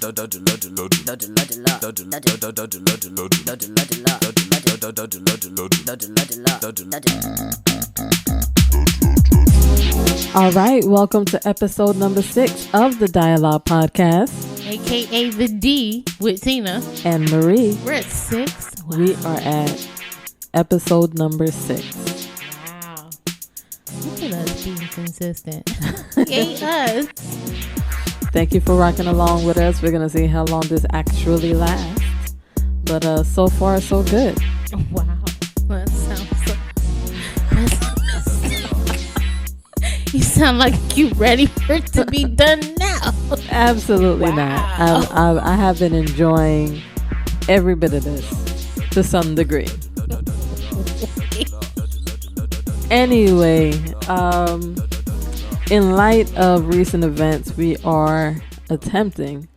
All right, welcome to episode number 6 of the Dialogue Podcast, aka the D with Tina and Marie. We're at 6. Wow. We are at episode number 6. Wow, look at us being consistent. Yay us. Thank you for rocking along with us. We're gonna see how long this actually lasts, but so far so good. Wow, that sounds so. You sound like you ready for it to be done now. Absolutely Wow. not. I have been enjoying every bit of this to some degree. Anyway, in light of recent events, we are attempting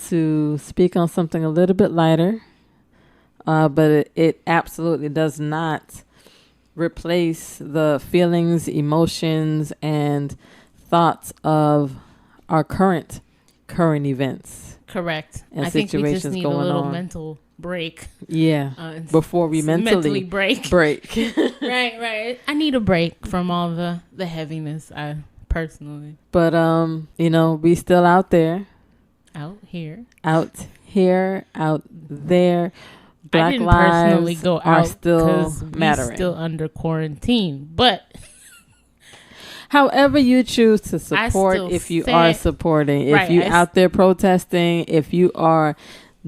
to speak on something a little bit lighter, but it absolutely does not replace the feelings, emotions, and thoughts of our current events. Correct. And I think we just situations need a going little on. mental break. Yeah, before we mentally break. Right. I need a break from all the heaviness. I personally. But we still out there. Out here, out there. Black I didn't lives personally go are out still we mattering. still under quarantine, but however you choose to support, if you are supporting, if you out there protesting, if you are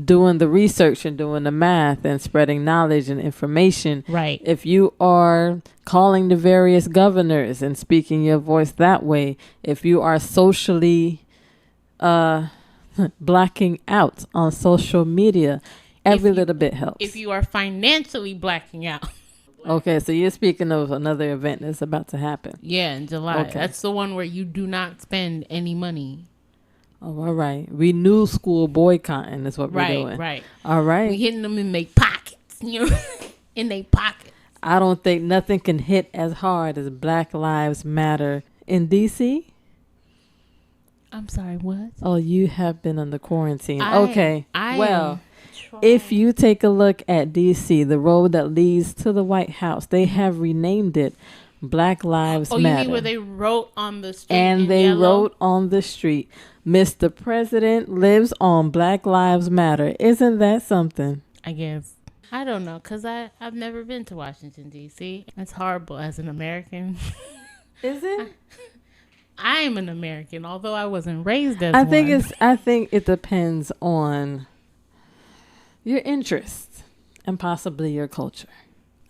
doing the research and doing the math and spreading knowledge and information, right? If you are calling the various governors and speaking your voice that way, if you are socially blacking out on social media, every little bit helps. If you are financially blacking out. Okay, so you're speaking of another event that's about to happen. Yeah, in July. Okay. That's the one where you do not spend any money. Oh, all right. We knew school boycotting is what we're doing. Right. All right. We hitting them in their pockets, in their pockets. I don't think nothing can hit as hard as Black Lives Matter in D.C. I'm sorry, what? Oh, you have been under quarantine. If you take a look at D.C., the road that leads to the White House, they have renamed it Black Lives Matter. Oh, you mean where they wrote on the street and in they yellow? wrote on the street, Mr. President lives on Black Lives Matter. Isn't that something? I guess. I don't know, because I've never been to Washington, D.C. It's horrible as an American. Is it? I am an American, although I wasn't raised as one. I think it depends on your interests and possibly your culture.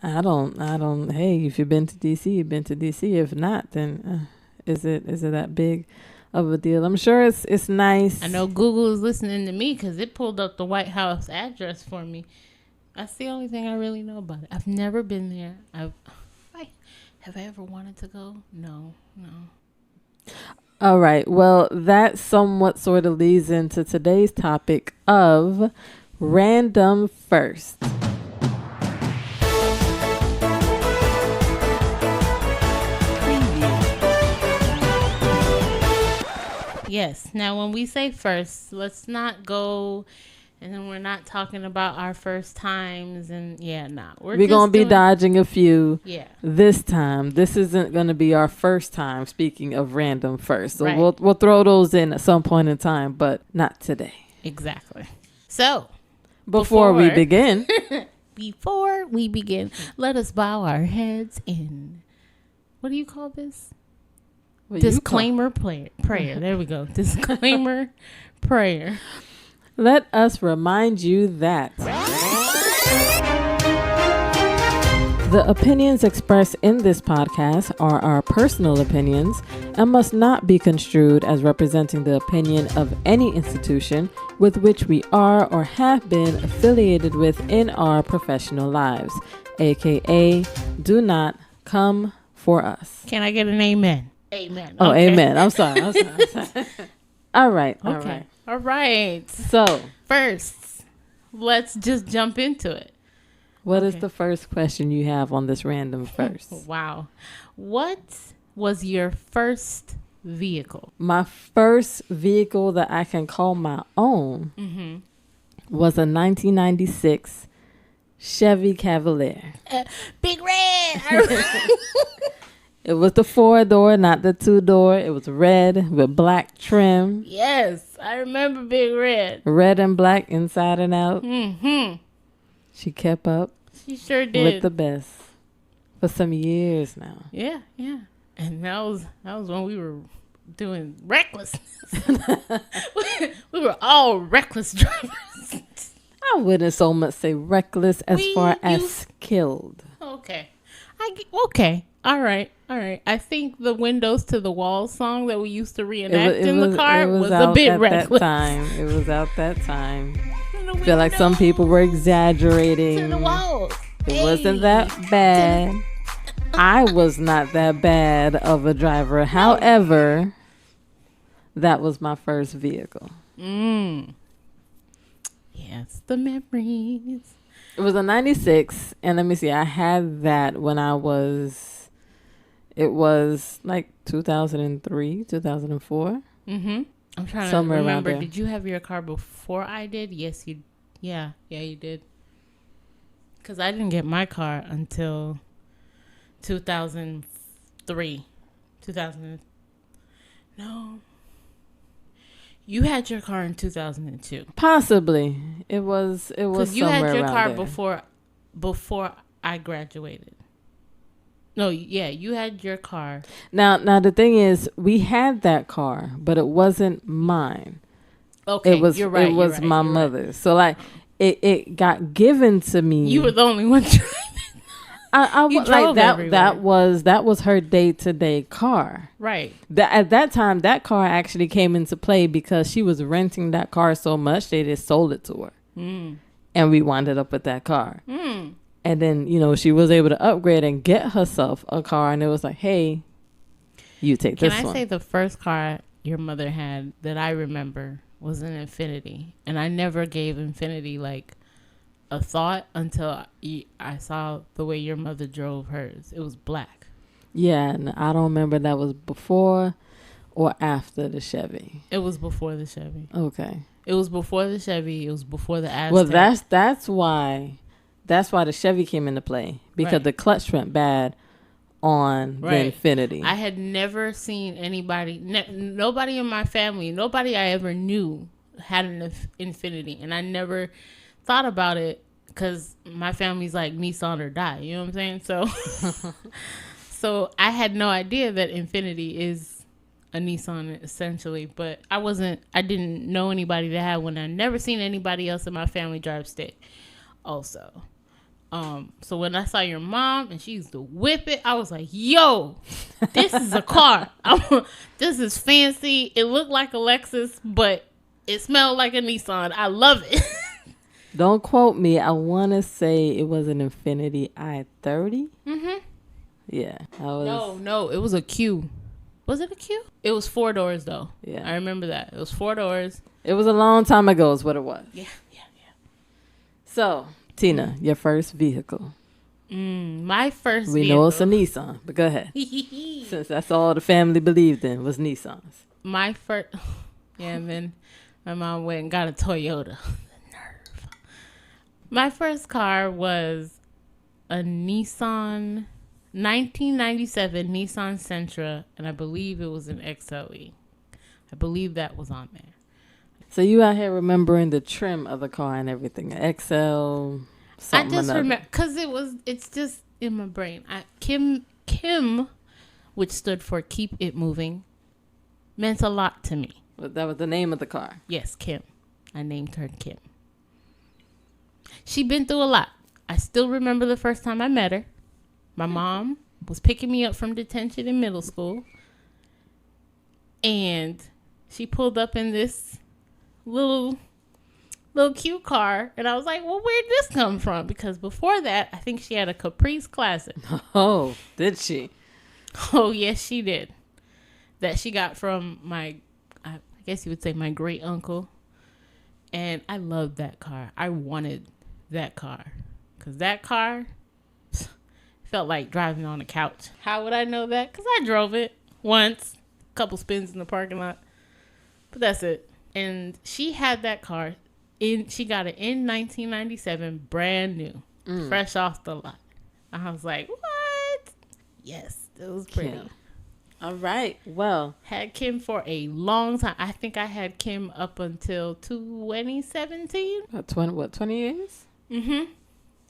I don't. Hey, if you've been to DC, you've been to DC. If not, then is it that big of a deal? I'm sure it's nice. I know Google is listening to me because it pulled up the White House address for me. That's the only thing I really know about it. I've never been there. Have I ever wanted to go? No. All right. Well, that somewhat sort of leads into today's topic of random first. Yes. Now, when we say first, let's not go, and then we're not talking about our first times, and we're going to be dodging a few. Yeah. This time, this isn't going to be our first time speaking of random first. So right. we'll throw those in at some point in time, but not today. Exactly. So, before we begin, let us bow our heads in, what do you call this? What Disclaimer prayer. There we go. Disclaimer prayer. Let us remind you that the opinions expressed in this podcast are our personal opinions and must not be construed as representing the opinion of any institution with which we are or have been affiliated with in our professional lives, aka do not come for us. Can I get an amen? Amen. Oh, okay. amen. I'm sorry. All right. Okay. All right. So, first, let's just jump into it. What is the first question you have on this random first? Wow. What was your first vehicle? My first vehicle that I can call my own was a 1996 Chevy Cavalier. Big Red. It was the 4-door, not the 2-door. It was red with black trim. Yes, I remember Big Red. Red and black inside and out. Mm-hmm. She kept up. She sure did. With the best for some years now. Yeah, yeah. And that was when we were doing recklessness. we were all reckless drivers. I wouldn't so much say reckless as far as skilled. Okay. Okay. All right. I think the Windows to the Walls song that we used to reenact in the car was a bit reckless. It was out that time. I feel like some people were exaggerating. To the walls. It wasn't that bad. I was not that bad of a driver. However, that was my first vehicle. Yes, the memories. It was a 96, and let me see, I had that when it was like 2003, 2004. I'm trying to remember. Did you have your car before I did? Yes, you. Yeah, you did. Because I didn't get my car until 2003. No. You had your car in 2002. Possibly. It was somewhere around there. Because you had your car before I graduated. No, yeah, you had your car. Now the thing is, we had that car, but it wasn't mine. Okay, you're right. It was my mother's. Right. So like, it got given to me. You were the only one driving. I like that. That was her day-to-day car. Right. At that time, that car actually came into play because she was renting that car so much they just sold it to her, and we wound up with that car. And then she was able to upgrade and get herself a car, and it was like, hey, you take this one. Can I say the first car your mother had that I remember was an Infiniti, and I never gave Infiniti like a thought until I saw the way your mother drove hers. It was black. Yeah, and I don't remember that was before or after the Chevy. It was before the Chevy. Okay. It was before the Chevy. It was before the Aztec. Well, that's why the Chevy came into play, because the clutch went bad on the Infiniti. I had never seen anybody, nobody in my family, nobody I ever knew had an Infiniti, and I never thought about it because my family's like Nissan or die. You know what I'm saying? So I had no idea that Infiniti is a Nissan essentially, but I didn't know anybody that had one. I never seen anybody else in my family drive stick also. So when I saw your mom and she used to whip it, I was like, yo, this is a car. This is fancy. It looked like a Lexus, but it smelled like a Nissan. I love it. Don't quote me. I want to say it was an Infiniti i30. Yeah. No, it was a Q. Was it a Q? It was 4 doors though. Yeah. I remember that. It was 4 doors. It was a long time ago is what it was. Yeah. So, Tina, your first vehicle. My first vehicle. We know it's a Nissan, but go ahead. Since that's all the family believed in was Nissans. My first... Yeah, and then my mom went and got a Toyota. My first car was a Nissan 1997 Nissan Sentra, and I believe it was an XLE. I believe that was on there. So you out here remembering the trim of the car and everything, XL, something. I just remember because it's just in my brain. Kim, which stood for Keep It Moving, meant a lot to me. But that was the name of the car. Yes, Kim. I named her Kim. She'd been through a lot. I still remember the first time I met her. My mom was picking me up from detention in middle school. And she pulled up in this little cute car. And I was like, well, where'd this come from? Because before that, I think she had a Caprice Classic. Oh, did she? Oh, yes, she did. That she got from I guess you would say my great uncle. And I loved that car. I wanted that car. Because that car felt like driving on a couch. How would I know that? Because I drove it once. couple spins in the parking lot. But that's it. And she had that car. She got it in 1997, brand new, fresh off the lot. I was like, what? Yes, it was pretty. Kim. All right. Well, Had Kim for a long time. I think I had Kim up until 2017. 20 years? Mm-hmm.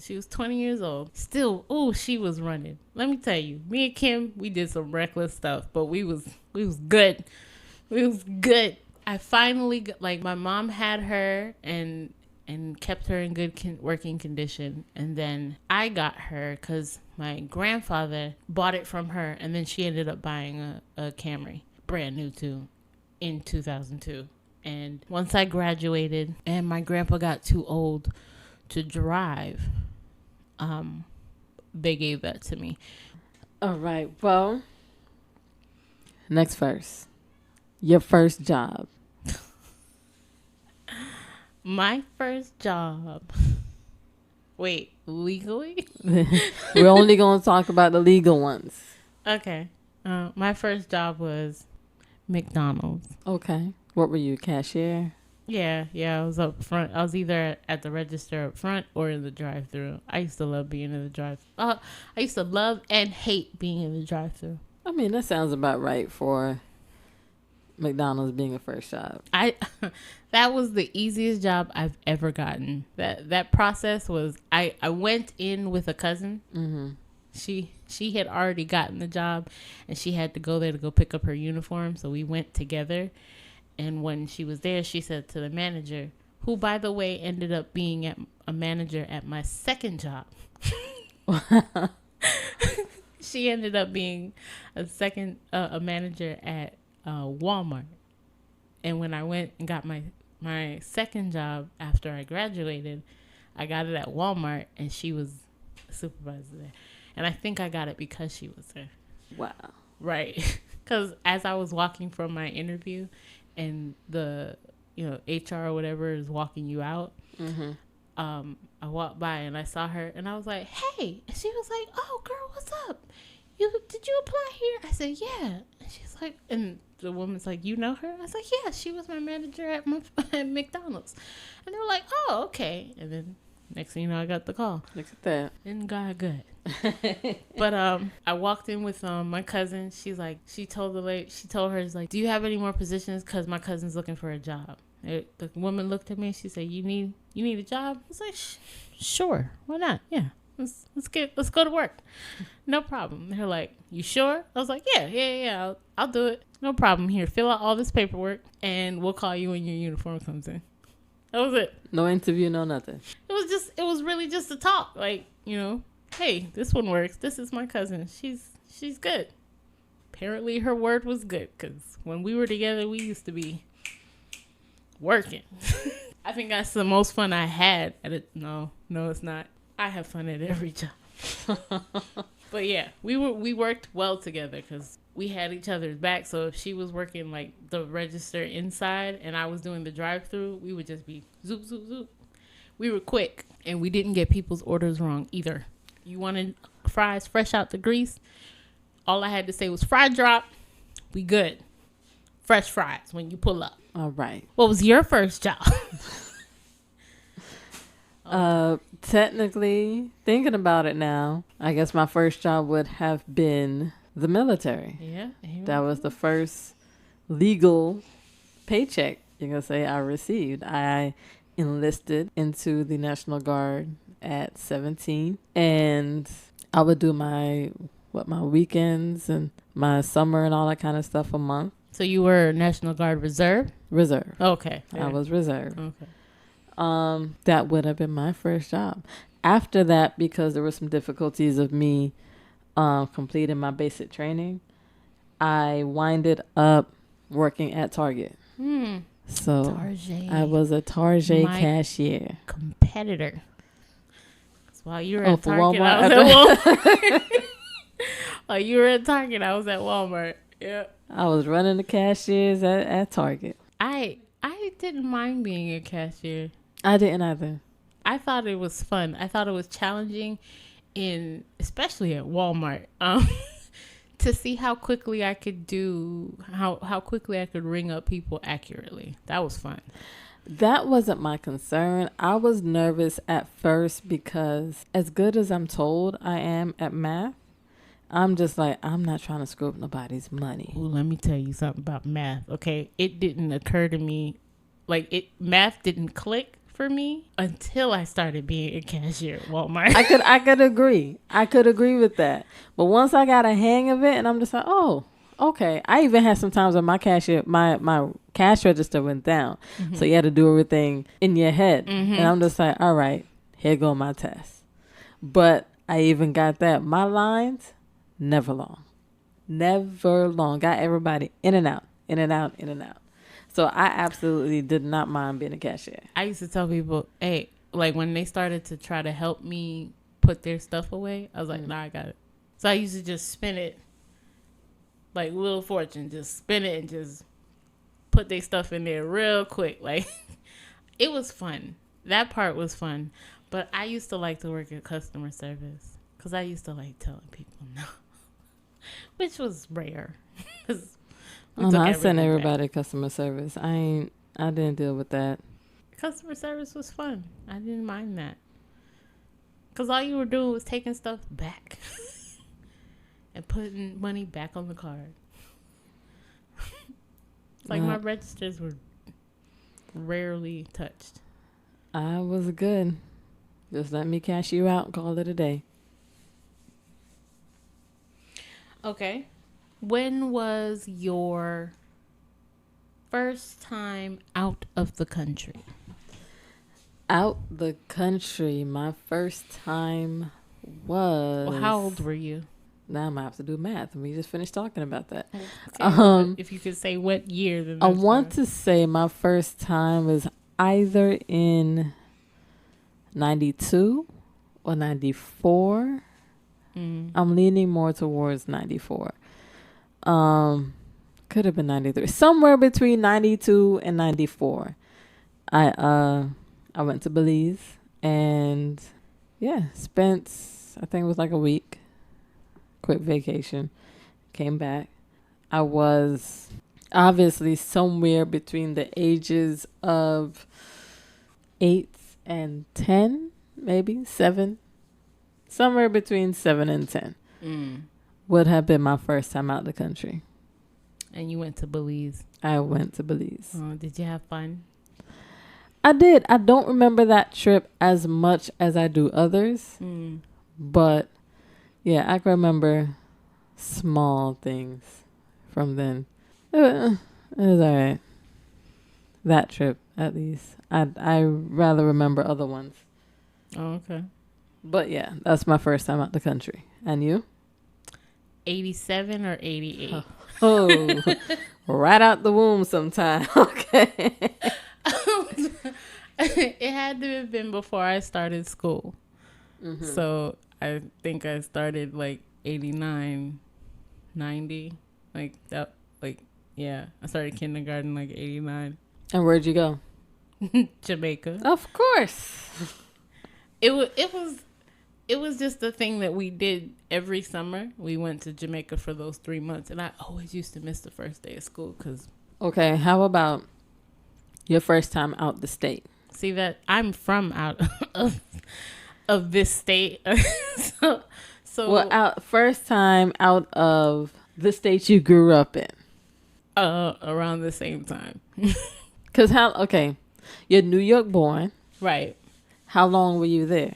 She was 20 years old. Still, she was running. Let me tell you, me and Kim, we did some reckless stuff, but we was good. We was good. I finally got, like, my mom had her and kept her in good working condition, and then I got her because my grandfather bought it from her, and then she ended up buying a Camry, brand new too, in 2002. And once I graduated and my grandpa got too old to drive, they gave that to me. All right. Well, next verse. Your first job. My first job. Wait, legally? We're only going to talk about the legal ones. Okay. My first job was McDonald's. Okay. What were you, cashier? Yeah, I was up front. I was either at the register up front or in the drive-thru. I used to love being in the drive-thru. I used to love and hate being in the drive-thru. I mean, that sounds about right for McDonald's being a first job. That was the easiest job I've ever gotten. That process was, I went in with a cousin. Mm-hmm. She had already gotten the job, and she had to go there to go pick up her uniform. So we went together. And when she was there, she said to the manager, who, by the way, ended up being a manager at my second job. She ended up being a manager at Walmart. And when I went and got my second job after I graduated, I got it at Walmart, and she was a supervisor there. And I think I got it because she was there. Wow. Right. Because as I was walking from my interview, and the HR or whatever is walking you out, mm-hmm. I walked by and I saw her, and I was like, hey. And she was like, oh, girl, what's up? Did you apply here? I said, yeah. And she's like, and the woman's like, you know her? I was like, yeah, she was my manager at McDonald's. And they were like, oh, okay. And then next thing you know, I got the call. Look at that. Isn't God good? But I walked in with my cousin. She told her, like, do you have any more positions? Because my cousin's looking for a job. The woman looked at me and she said, you need a job? I was like, sure, why not? Yeah, let's go to work. No problem. They're like, you sure? I was like, yeah, I'll do it. No problem. Here, fill out all this paperwork and we'll call you when your uniform comes in. That was it. No interview, no nothing. It was really just a talk. Like, hey, this one works. This is my cousin. She's good. Apparently her word was good, because when we were together, we used to be working. I think that's the most fun I had at it. No, it's not. I have fun at every job. But yeah, we worked well together because we had each other's back. So if she was working like the register inside and I was doing the drive-through, we would just be zoop, zoop, zoop. We were quick, and we didn't get people's orders wrong either. You wanted fries fresh out the grease, all I had to say was fry drop. We good. Fresh fries when you pull up. All right. What was your first job? Technically, thinking about it now, I guess my first job would have been the military. Yeah. That was the first legal paycheck, you're going to say, I received. I enlisted into the National Guard at 17, and I would do my weekends and my summer and all that kind of stuff a month. So you were National Guard Reserve? Reserve. Okay. I was reserve. Okay. That would have been my first job. After that, because there were some difficulties of me completing my basic training, I winded up working at Target. So Target. I was a Target cashier. Competitor. While you were at for Target, Walmart. I was at Walmart. While you were at Target, I was at Walmart. Yeah. I was running the cashiers at Target. I didn't mind being a cashier. I didn't either. I thought it was fun. I thought it was challenging, especially at Walmart, to see how quickly I could how quickly I could ring up people accurately. That was fun. That wasn't my concern. I was nervous at first because as good as I'm told I am at math, I'm just like, I'm not trying to screw up nobody's money. Ooh, let me tell you something about math. Okay, it didn't occur to me, math didn't click for me until I started being a cashier at Walmart. I could agree. I could agree with that. But once I got a hang of it, and I'm just like, oh, okay. I even had some times when my cash register went down, so you had to do everything in your head, and I'm just like, all right, here go my test. But I even got that. My lines, never long. Got everybody in and out, in and out, in and out. So I absolutely did not mind being a cashier. I used to tell people, hey, like when they started to try to help me put their stuff away, I was like, nah, I got it. So I used to just spin it like Wheel of Fortune, just spin it and just put their stuff in there real quick. Like, it was fun. That part was fun. But I used to like to work at customer service because I used to like telling people no, which was rare. I sent everybody customer service. I didn't deal with that. Customer service was fun. I didn't mind that. Because all you were doing was taking stuff back and putting money back on the card. My registers were rarely touched. I was good. Just let me cash you out and call it a day. Okay. When was your first time out of the country? Out the country. My first time was... Well, how old were you? Now I'm going to have to do math. We just finished talking about that. Okay. If you could say what year. Then I want to say my first time was either in 92 or 94. I'm leaning more towards 94. Could have been 93. Somewhere between 92 and 94. I went to Belize and spent, I think it was like a week. Quick vacation. Came back. I was obviously somewhere between the ages of 8 and 10, maybe 7. Somewhere between 7 and 10. Would have been my first time out of the country. And you went to Belize? I went to Belize. Did you have fun? I did. I don't remember that trip as much as I do others. But, yeah, I can remember small things from then. It was all right. That trip, at least. I rather remember other ones. Oh, okay. But, yeah, that's my first time out the country. And you? 87 or 88? Oh, right out the womb sometime. Okay. It had to have been before I started school. So I think I started like 89, 90. Like that, I started kindergarten like 89. And where'd you go? Jamaica. Of course. It was just the thing that we did every summer. We went to Jamaica for those 3 months, and I always used to miss the first day of school because. Okay, how about your first time out the state? See that I'm from out of this state, so first time out of the state you grew up in. Around the same time. Cause you're New York born, right? How long were you there?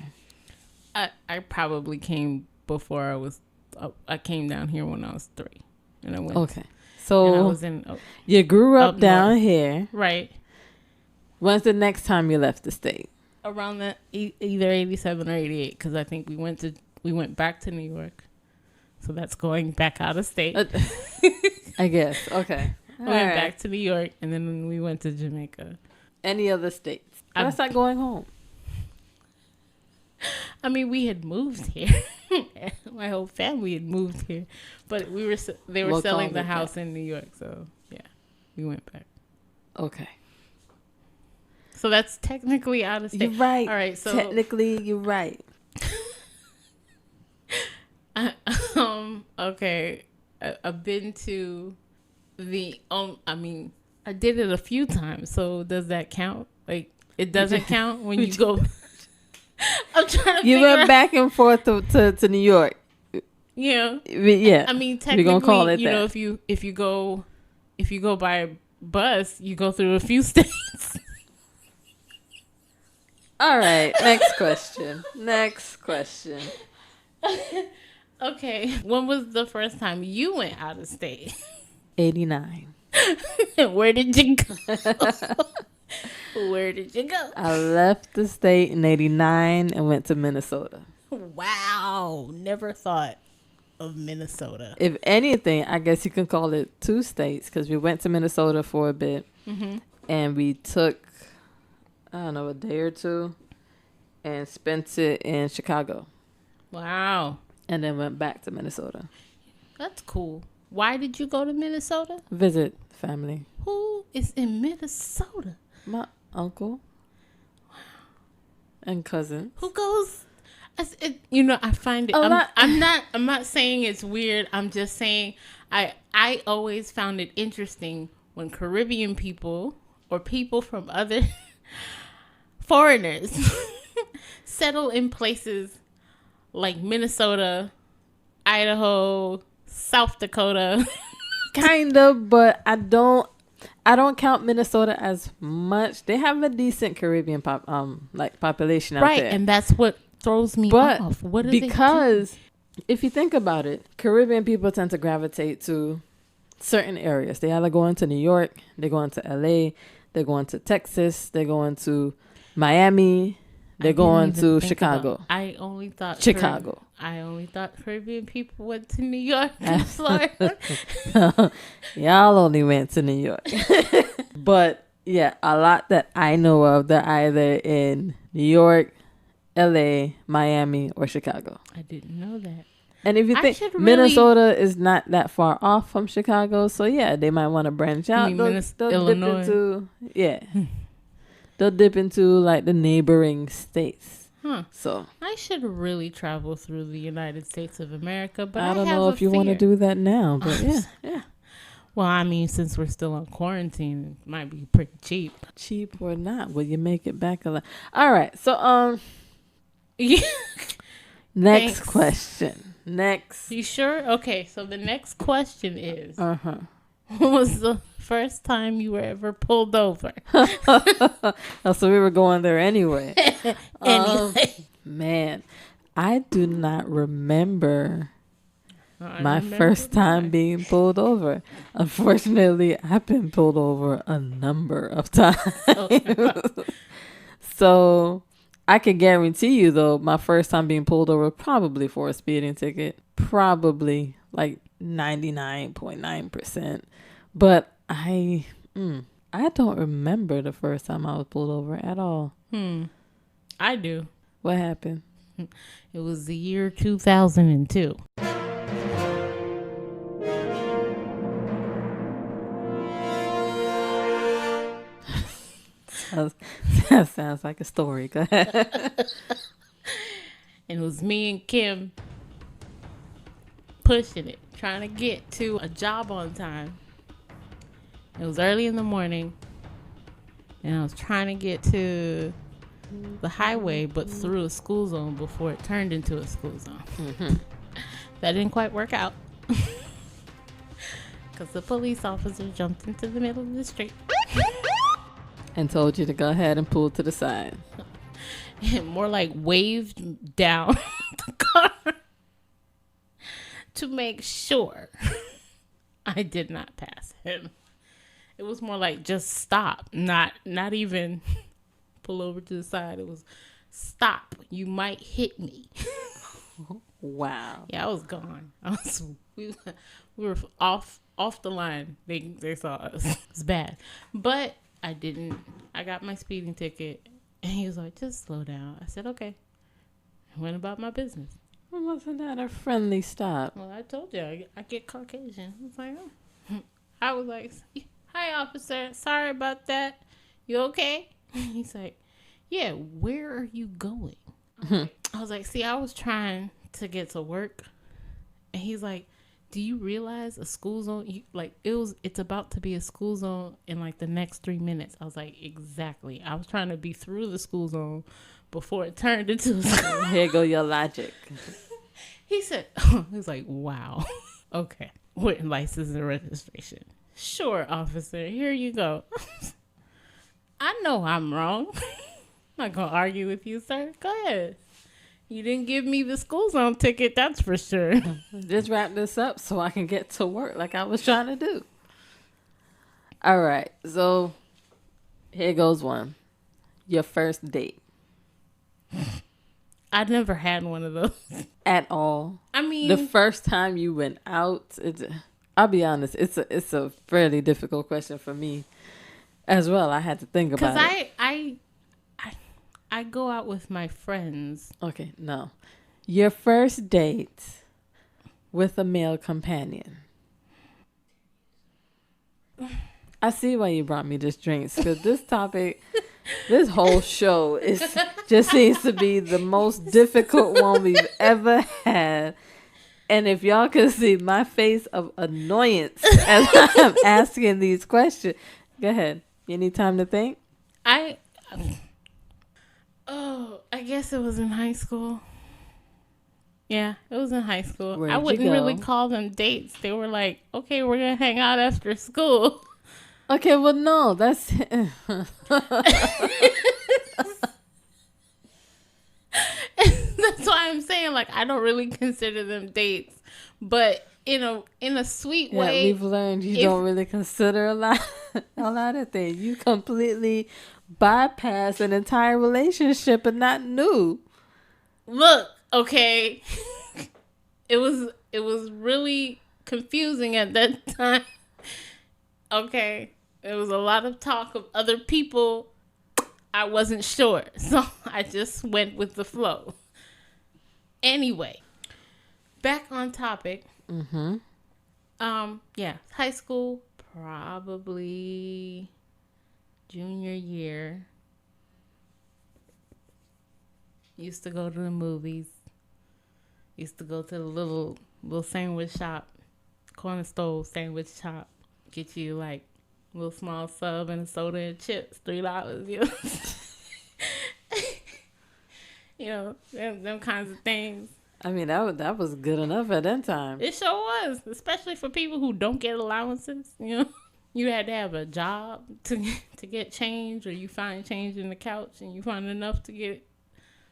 I probably came before I was. I came down here when I was 3, and I went. Okay, so and I was in. You grew up down here, right? When's the next time you left the state? Around that, either 87 or 88, because I think we went back to New York, so that's going back out of state. I guess. Okay, we went back to New York, and then we went to Jamaica. Any other states? That's not going home. I mean, we had moved here. My whole family had moved here, but they were selling the house in New York, so yeah, we went back. Okay. So that's technically out of state. You're right. All right. So technically, you're right. Okay. I've been to the I mean, I did it a few times. So does that count? Like, it doesn't count when you go. I'm trying to. You went back and forth to New York. Yeah. Yeah. I mean, technically, we're gonna call it that. know, if you go by bus, you go through a few states. All right. Next question. Okay. When was the first time you went out of state? 89. Where did you go? Where did you go? I left the state in 89 and went to Minnesota. Wow. Never thought of Minnesota. If anything, I guess you can call it 2 states, because we went to Minnesota for a bit, and we took, I don't know, a day or 2 and spent it in Chicago. Wow. And then went back to Minnesota. That's cool. Why did you go to Minnesota? Visit family. Who is in Minnesota? My uncle and cousins. Who goes? I find it. I'm not saying it's weird. I'm just saying I always found it interesting when Caribbean people or people from other foreigners settle in places like Minnesota, Idaho, South Dakota. Kind of, but I don't count Minnesota as much. They have a decent Caribbean population out there. Right, and that's what throws me off. What is because if you think about it, Caribbean people tend to gravitate to certain areas. They either go into New York, they go into LA, they're going to Texas, they're going to Miami, they're going to Chicago. I only thought Chicago. I only thought Caribbean people went to New York and Florida. Y'all only went to New York. But yeah, a lot that I know of, they're either in New York, LA, Miami, or Chicago. I didn't know that. And if you think Minnesota is not that far off from Chicago, so yeah, they might want to branch out. They'll Illinois. dip into, they'll dip into like the neighboring states. Huh. So I should really travel through the United States of America, but I don't know if you want to do that now, but yeah. Well, I mean, since we're still on quarantine, it might be pretty cheap. Cheap or not, will you make it back alive? All right, so next question. You sure? Okay, so the next question is, when was the first time you were ever pulled over? So we were going there anyway. Man, I do not remember my first time being pulled over. Unfortunately, I've been pulled over a number of times. So I can guarantee you, though, my first time being pulled over, probably for a speeding ticket, probably like 99.9%. But I don't remember the first time I was pulled over at all. I do. What happened? It was the year 2002. That sounds like a story. Go ahead. And it was me and Kim pushing it, trying to get to a job on time. It was early in the morning, and I was trying to get to the highway, but through a school zone before it turned into a school zone. That didn't quite work out because the police officer jumped into the middle of the street and told you to go ahead and pull to the side. More like waved down the car to make sure I did not pass him. It was more like just stop, not even pull over to the side. It was stop. You might hit me. Wow. Yeah, I was gone. We were off the line. They saw us. It's bad, but I didn't. I got my speeding ticket, and he was like, "Just slow down." I said, "Okay." I went about my business. Well, wasn't that a friendly stop? Well, I told you I get Caucasian. I was like, oh. I was like, "Hi, officer. Sorry about that. You okay?" He's like, "Yeah. Where are you going?" I was like, "See, I was trying to get to work," and he's like, do you realize a school zone? It's about to be a school zone in like the next 3 minutes. I was like, exactly. I was trying to be through the school zone before it turned into a school. Here go your logic. He said, he was like, wow. Okay. With license and registration. Sure, officer. Here you go. I know I'm wrong. I'm not going to argue with you, sir. Go ahead. You didn't give me the school zone ticket, that's for sure. Just wrap this up so I can get to work like I was trying to do. All right. So here goes one. Your first date. I never had one of those. At all. I mean, the first time you went out, I'll be honest, it's a fairly difficult question for me as well. I had to think about it. Because I go out with my friends. Okay, no. Your first date with a male companion. I see why you brought me this drinks, because this topic, this whole show just seems to be the most difficult one we've ever had. And if y'all could see my face of annoyance as I'm asking these questions. Go ahead. You need time to think? I guess it was in high school. Yeah, it was in high school. Where'd I you wouldn't go? really call them dates. They were like, okay, we're going to hang out after school. Okay, well, no, that's... That's why I'm saying, like, I don't really consider them dates. But in a sweet way... Yeah, we've learned you don't really consider a lot of things. You completely bypass an entire relationship and not knew. Look, okay. It was really confusing at that time. Okay. There was a lot of talk of other people. I wasn't sure. So I just went with the flow. Anyway, back on topic. Mm-hmm. Yeah, high school, probably junior year. Used to go to the movies. Used to go to the little sandwich shop, corner store sandwich shop. Get you like a little small sub and a soda and chips, $3. You know, them kinds of things. I mean, that was good enough at that time. It sure was, especially for people who don't get allowances. You know, you had to have a job to get change, or you find change in the couch and you find enough to get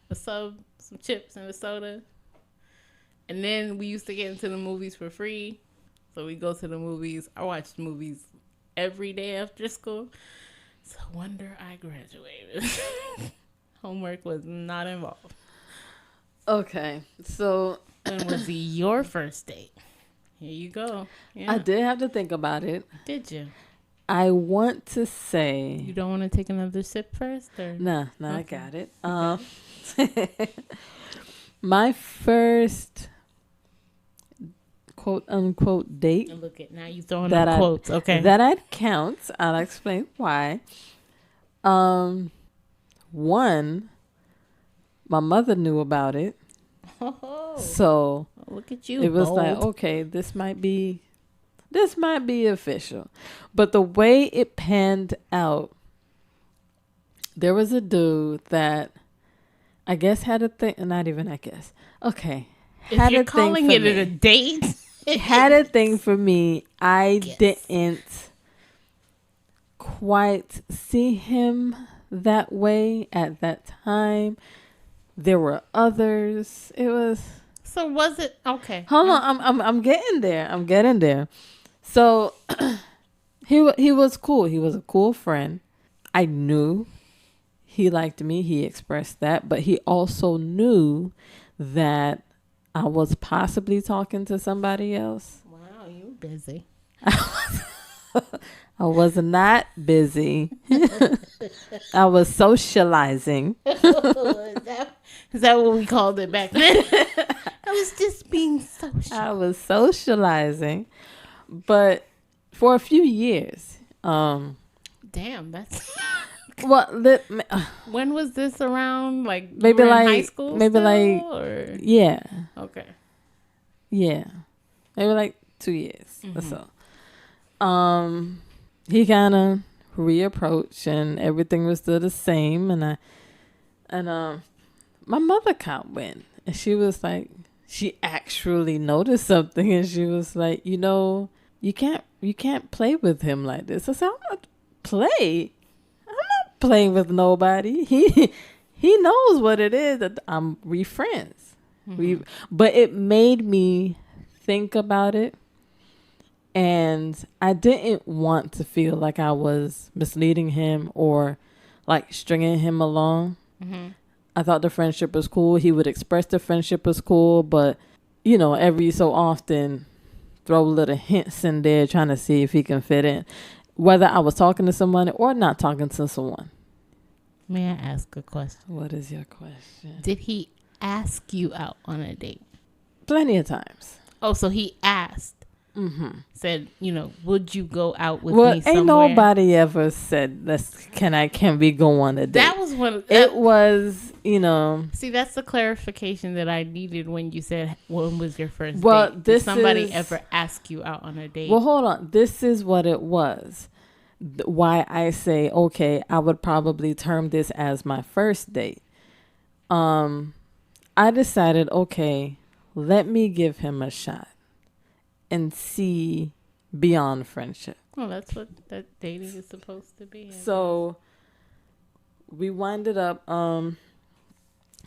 a sub, some chips, and a soda. And then we used to get into the movies for free. So we go to the movies. I watched movies every day after school. It's a wonder I graduated. Homework was not involved. Okay, so... When was your first date? Here you go. Yeah. I did have to think about it. Did you? I want to say... You don't want to take another sip first? Or? Nah, Okay. I got it. My first quote unquote date Look at now you throwing up quotes. Okay. that I'd count. I'll explain why. One, my mother knew about it. Oh, So look at you. it was bold. like, okay, this might be official. But the way it panned out, there was a dude that I guess had a thing, not even I guess. Okay. If Had you're a thing calling for it me. a date, Had a thing for me. I Yes. didn't quite see him that way at that time. There were others. It was... So was it okay? Hold on, I'm getting there. I'm getting there. So he was cool. He was a cool friend. I knew he liked me. He expressed that, but he also knew that I was possibly talking to somebody else. Wow, you busy. I was not busy. I was socializing. Is that what we called it back then? I was just being social. I was socializing, but for a few years. Damn, that's. Well, When was this around? Like maybe you were in like high school. maybe still, like or? yeah, Okay. yeah, maybe like 2 years or so. He kind of reapproached, and everything was still the same. And my mother caught wind, and she was like, she actually noticed something, and she was like, you can't play with him like this. I said, I'm not playing with nobody. He knows what it is that we friends. But it made me think about it, and I didn't want to feel like I was misleading him or like stringing him along. I thought the friendship was cool. He would express the friendship was cool, but every so often throw little hints in there trying to see if he can fit in, whether I was talking to someone or not talking to someone. May I ask a question? What is your question? Did he ask you out on a date? Plenty of times. Oh, so he asked. Said, would you go out with me somewhere? Ain't nobody ever said, can we go on a date? That was one. It was, See, that's the clarification that I needed when you said, when was your first date? Did somebody ever ask you out on a date? Well, hold on. This is what it was. Why I say, okay, I would probably term this as my first date. I decided, okay, let me give him a shot and see beyond friendship. Well, that's what that dating is supposed to be. So we winded up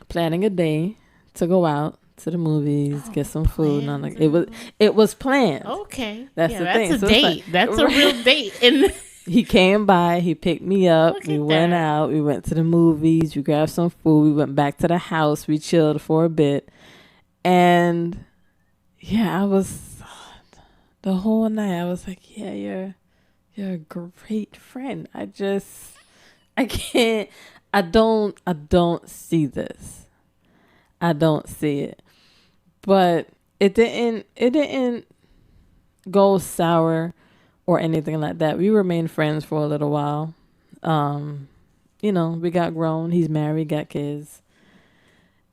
planning a day to go out to the movies, get some food. It was planned. Okay, that's the thing. That's a date. That's a real date. And he came by. He picked me up. We went out. We went to the movies. We grabbed some food. We went back to the house. We chilled for a bit, and I was. The whole night, I was like, yeah, you're a great friend. I can't, I don't see this. I don't see it. But it didn't go sour or anything like that. We remained friends for a little while. We got grown. He's married, got kids.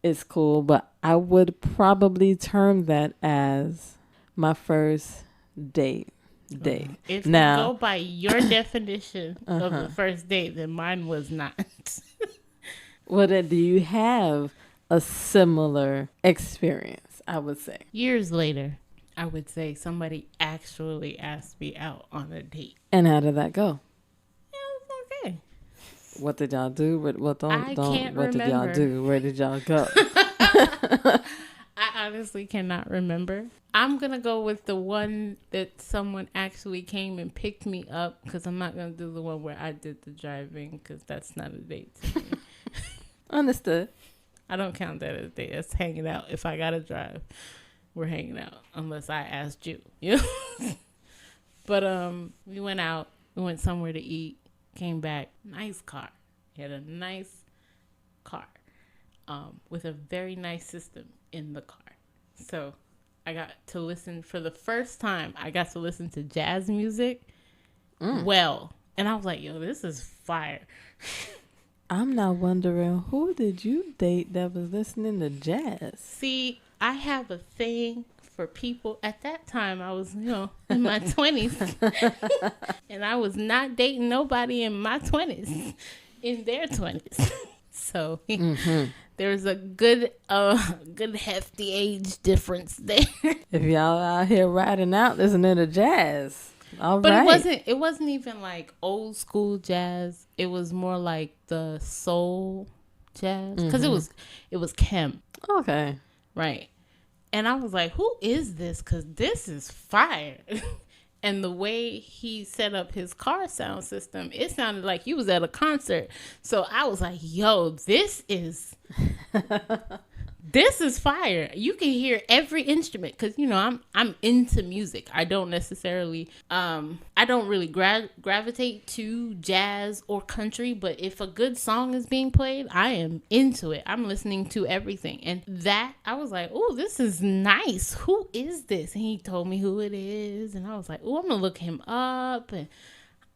It's cool. But I would probably term that as my first date. If you go by your definition of the first date, then mine was not. Well, then do you have a similar experience? I would say years later, I would say somebody actually asked me out on a date. And how did that go? Yeah, it was okay. What did y'all do? What remember. did y'all do? Where did y'all go? I honestly cannot remember. I'm going to go with the one that someone actually came and picked me up, because I'm not going to do the one where I did the driving, because that's not a date to me. Understood. I don't count that as a date. That's hanging out. If I got to drive, we're hanging out, unless I asked you. But we went out. We went somewhere to eat. Came back. Nice car. He had a nice car with a very nice system in the car. So I got to listen for the first time. I got to listen to jazz music. Well, and I was like, yo, this is fire. I'm not wondering, who did you date that was listening to jazz? See, I have a thing for people. At that time, I was, in my 20s. And I was not dating nobody in my 20s, in their 20s. So there's a good hefty age difference there. If y'all out here riding out listening to jazz, all but right. it wasn't even like old school jazz. It was more like the soul jazz, because it was Kemp. Okay, right. And I was like, who is this? Because this is fire. And the way he set up his car sound system, it sounded like you was at a concert. So I was like, yo, this is fire. You can hear every instrument, because, I'm into music. I don't necessarily, I don't really gravitate to jazz or country, but if a good song is being played, I am into it. I'm listening to everything. And that, I was like, oh, this is nice. Who is this? And he told me who it is. And I was like, oh, I'm going to look him up. And,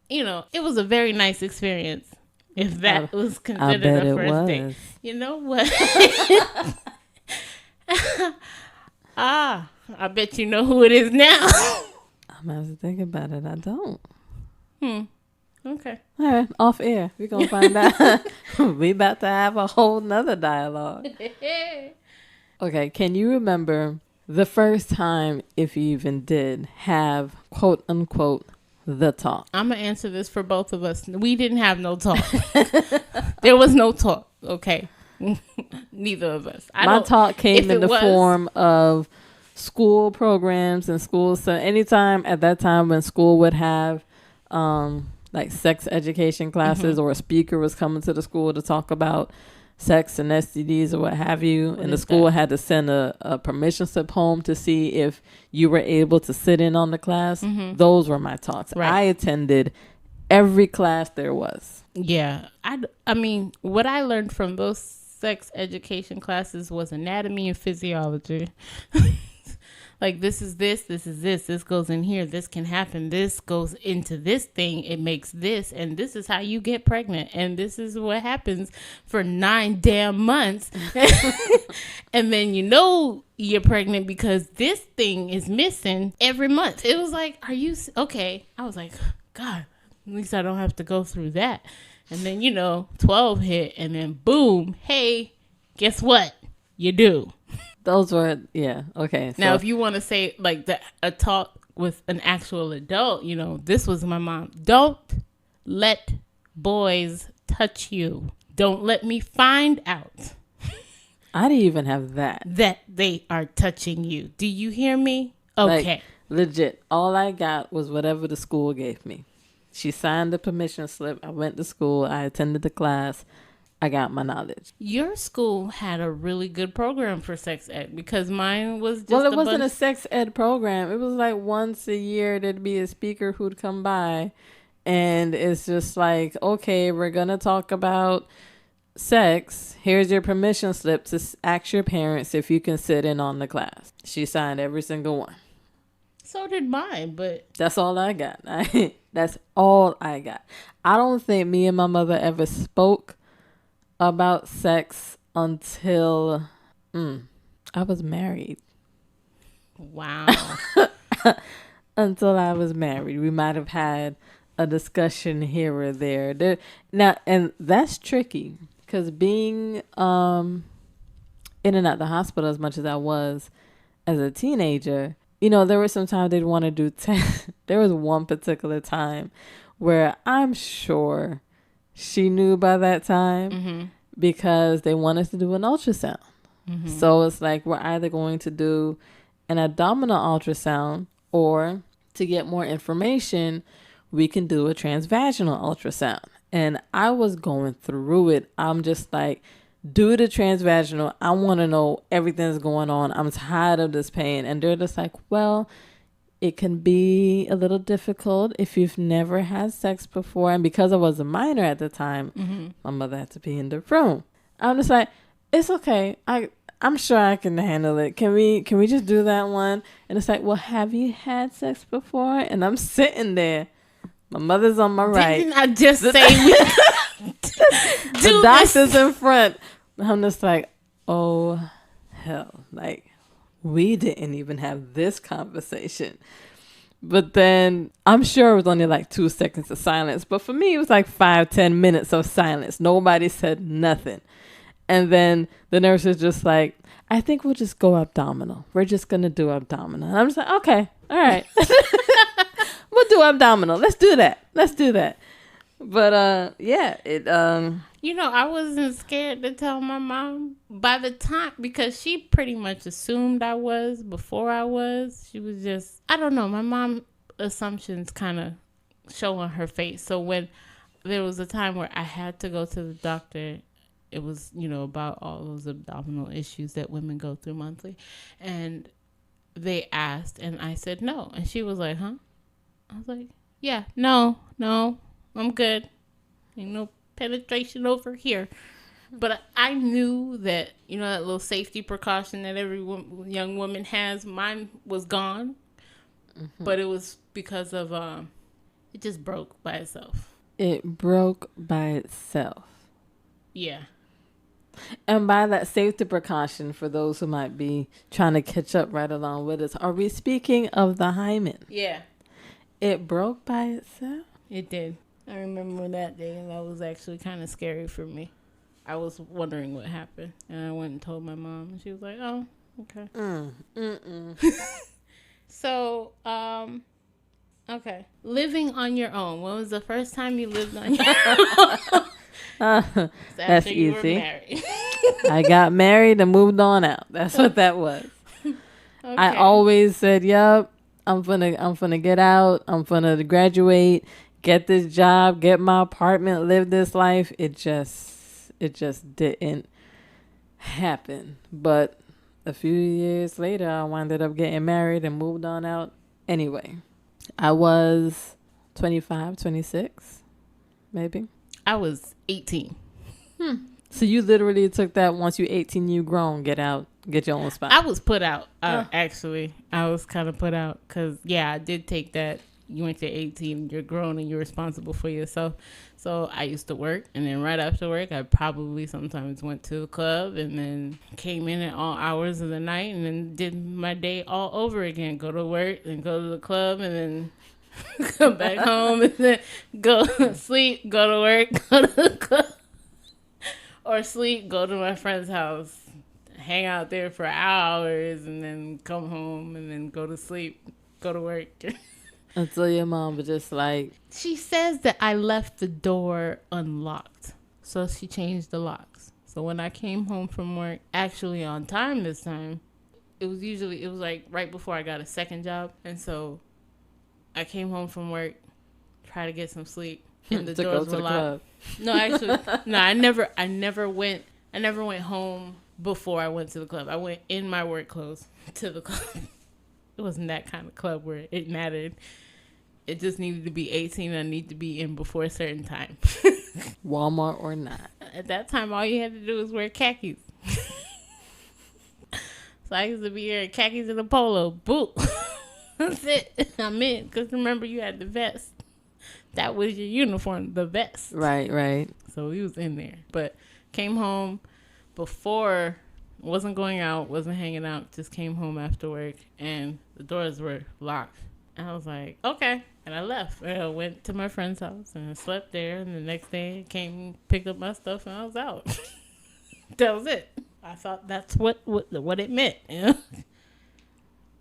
it was a very nice experience. If that was considered a first date. You know what? I bet you know who it is now. I'm going to have to think about it. I don't. Okay. All right, off air. We're going to find out. We about to have a whole nother dialogue. Okay, can you remember the first time, if you even did, have quote unquote the talk? I'm going to answer this for both of us. We didn't have no talk. There was no talk. Okay. Neither of us. My talk came in the form of school programs and schools. So anytime at that time when school would have like sex education classes, or a speaker was coming to the school to talk about sex and STDs or what have you, and the school had to send a permission slip home to see if you were able to sit in on the class. Those were my talks. Right. I attended every class there was. Yeah. I mean, what I learned from those sex education classes was anatomy and physiology. Like, this is this goes in here, this can happen, this goes into this thing, it makes this, and this is how you get pregnant, and this is what happens for 9 damn months. And then you're pregnant because this thing is missing every month. It was like, are you okay? I was like, God, at least I don't have to go through that. And then 12 hit, and then boom, hey, guess what, you do. Those were, yeah, okay. So. Now, if you want to say, like, a talk with an actual adult, this was my mom. Don't let boys touch you. Don't let me find out. I didn't even have that. That they are touching you. Do you hear me? Okay. Like, legit. All I got was whatever the school gave me. She signed the permission slip. I went to school. I attended the class. I got my knowledge. Your school had a really good program for sex ed, because mine was just it wasn't a sex ed program. It was like once a year there'd be a speaker who'd come by, and it's just like, okay, we're going to talk about sex. Here's your permission slip to ask your parents if you can sit in on the class. She signed every single one. So did mine, but... That's all I got. That's all I got. I don't think me and my mother ever spoke about sex until I was married. Wow. Until I was married. We might have had a discussion here or there. Now, and that's tricky, because being in and out the hospital as much as I was as a teenager, there were some times they'd want to do tests. There was one particular time where I'm sure she knew by that time, because they want us to do an ultrasound. So it's like, we're either going to do an abdominal ultrasound, or to get more information, we can do a transvaginal ultrasound. And I was going through it. I'm just like, do the transvaginal. I want to know everything that's going on. I'm tired of this pain. And they're just like, well, it can be a little difficult if you've never had sex before. And because I was a minor at the time, my mother had to be in the room. I'm just like, it's okay. I'm sure I can handle it. Can we just do that one? And it's like, well, have you had sex before? And I'm sitting there. My mother's on my right. Didn't I just say the doctor's in front. I'm just like, oh, hell. Like, we didn't even have this conversation. But then I'm sure it was only like 2 seconds of silence. But for me, it was like 5-10 minutes of silence. Nobody said nothing. And then the nurse is just like, I think we'll just go abdominal. We're just going to do abdominal. And I'm just like, okay, all right. We'll do abdominal. Let's do that. But yeah, it I wasn't scared to tell my mom by the time, because she pretty much assumed I was before I was. She was just, I don't know, my mom assumptions kind of show on her face. So when there was a time where I had to go to the doctor, it was, about all those abdominal issues that women go through monthly. And they asked, and I said no. And she was like, huh? I was like, yeah, no, I'm good. Ain't no penetration over here. But I knew that, that little safety precaution that every young woman has, mine was gone. But it was because of, it just broke by itself. It broke by itself. Yeah. And by that safety precaution, for those who might be trying to catch up right along with us, are we speaking of the hymen? Yeah. It broke by itself? It did. I remember that day, and that was actually kind of scary for me. I was wondering what happened, and I went and told my mom, and she was like, "Oh, okay." So, okay. Living on your own. When was the first time you lived on your own? That's easy. I got married and moved on out. That's what that was. Okay. I always said, "Yep, I'm gonna get out. I'm gonna graduate, get this job, get my apartment, live this life." It just didn't happen. But a few years later, I wound up getting married and moved on out anyway. I was 25, 26, maybe. I was 18. So you literally took that once you're 18, you grown, get out, get your own spot. I was put out, actually. I was kind of put out because, yeah, I did take that. You went to 18, you're grown and you're responsible for yourself. So I used to work, and then right after work, I probably sometimes went to the club and then came in at all hours of the night and then did my day all over again. Go to work and go to the club and then come back home and then go sleep, go to work, go to the club, or sleep, go to my friend's house, hang out there for hours, and then come home and then go to sleep, go to work. Until your mom was just like... She says that I left the door unlocked, so she changed the locks. So when I came home from work, actually on time this time, it was like right before I got a second job. And so I came home from work, tried to get some sleep, and the doors were locked. No, actually, no, I never went home before I went to the club. I went in my work clothes to the club. It wasn't that kind of club where it mattered. It just needed to be 18 and I need to be in before a certain time. Walmart or not. At that time, all you had to do was wear khakis. So I used to be wearing khakis and a polo. Boot. That's it. I'm in. Because remember, you had the vest. That was your uniform, the vest. Right. So we was in there. But came home before, wasn't going out, wasn't hanging out, just came home after work, and the doors were locked. And I was like, okay. And I left. And I went to my friend's house and I slept there. And the next day, came, picked up my stuff, and I was out. That was it. I thought that's what it meant. You know?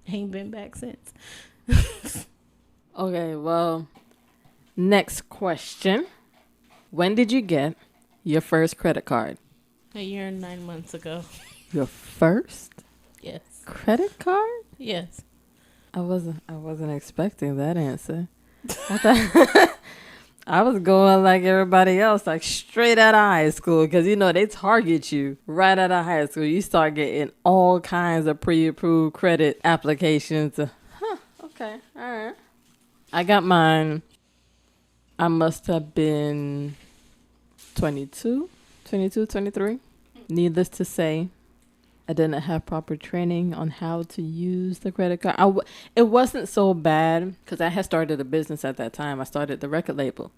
Ain't been back since. Okay, well, next question. When did you get your first credit card? A year and 9 months ago. Your first? Yes. Credit card? Yes. I wasn't expecting that answer. I thought I was going like everybody else, like straight out of high school, because they target you right out of high school. You start getting all kinds of pre-approved credit applications. Okay, all right. I got mine. I must have been 22, 23. Needless to say, I didn't have proper training on how to use the credit card. It wasn't so bad because I had started a business at that time. I started the record label.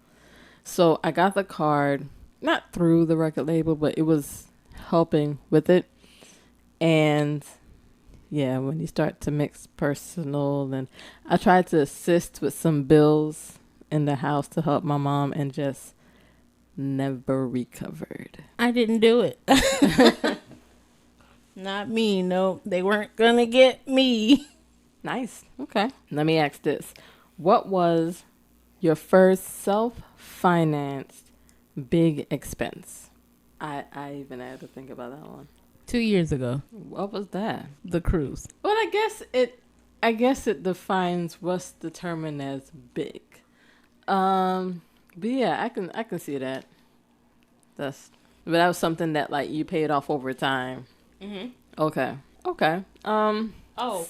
So I got the card, not through the record label, but it was helping with it. And yeah, when you start to mix personal, and I tried to assist with some bills in the house to help my mom, and just never recovered. I didn't do it. Not me. No, they weren't going to get me. Nice. Okay. Let me ask this. What was your first self-financed big expense? I even had to think about that one. 2 years ago. What was that? The cruise. Well, I guess it defines what's determined as big. But yeah, I can see that. But that was something that like you paid off over time. Mm-hmm. Okay.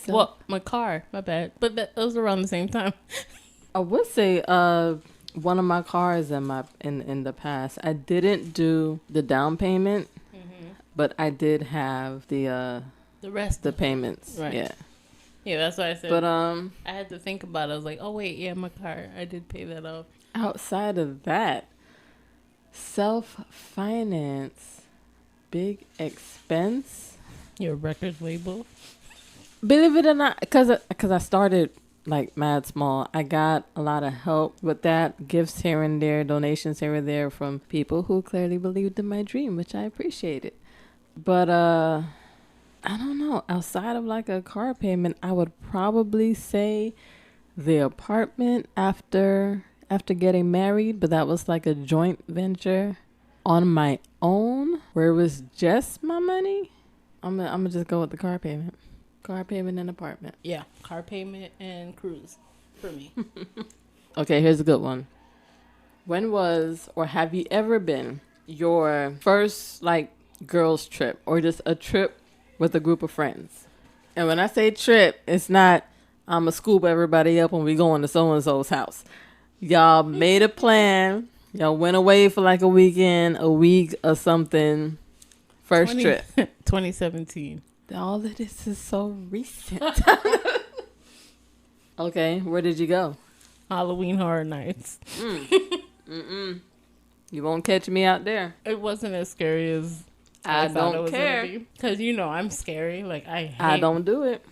Well, my car. My bad. But that was around the same time. I would say one of my cars in the past, I didn't do the down payment, but I did have the rest, the payments. Right. Yeah. Yeah, that's what I said. But I had to think about it. I was like, oh wait, yeah, my car. I did pay that off. Outside of that, self-finance big expense. Your record label. Believe it or not, because I started like mad small. I got a lot of help with that, gifts here and there, donations here and there from people who clearly believed in my dream, which I appreciated. But I don't know. Outside of like a car payment, I would probably say the apartment after getting married, but that was like a joint venture on my own where it was just my money. I'm gonna just go with the car payment. Car payment and apartment. Yeah, car payment and cruise for me. Okay, here's a good one. When was or have you ever been your first like girls trip or just a trip with a group of friends? And when I say trip, it's not I'ma scoop everybody up when we going to so and so's house. Y'all made a plan. Y'all went away for like a weekend, a week or something. First trip. 2017. All of this is so recent. Okay, where did you go? Halloween Horror Nights. You won't catch me out there. It wasn't as scary as I thought it don't was care. Because I'm scary. Like I don't do it.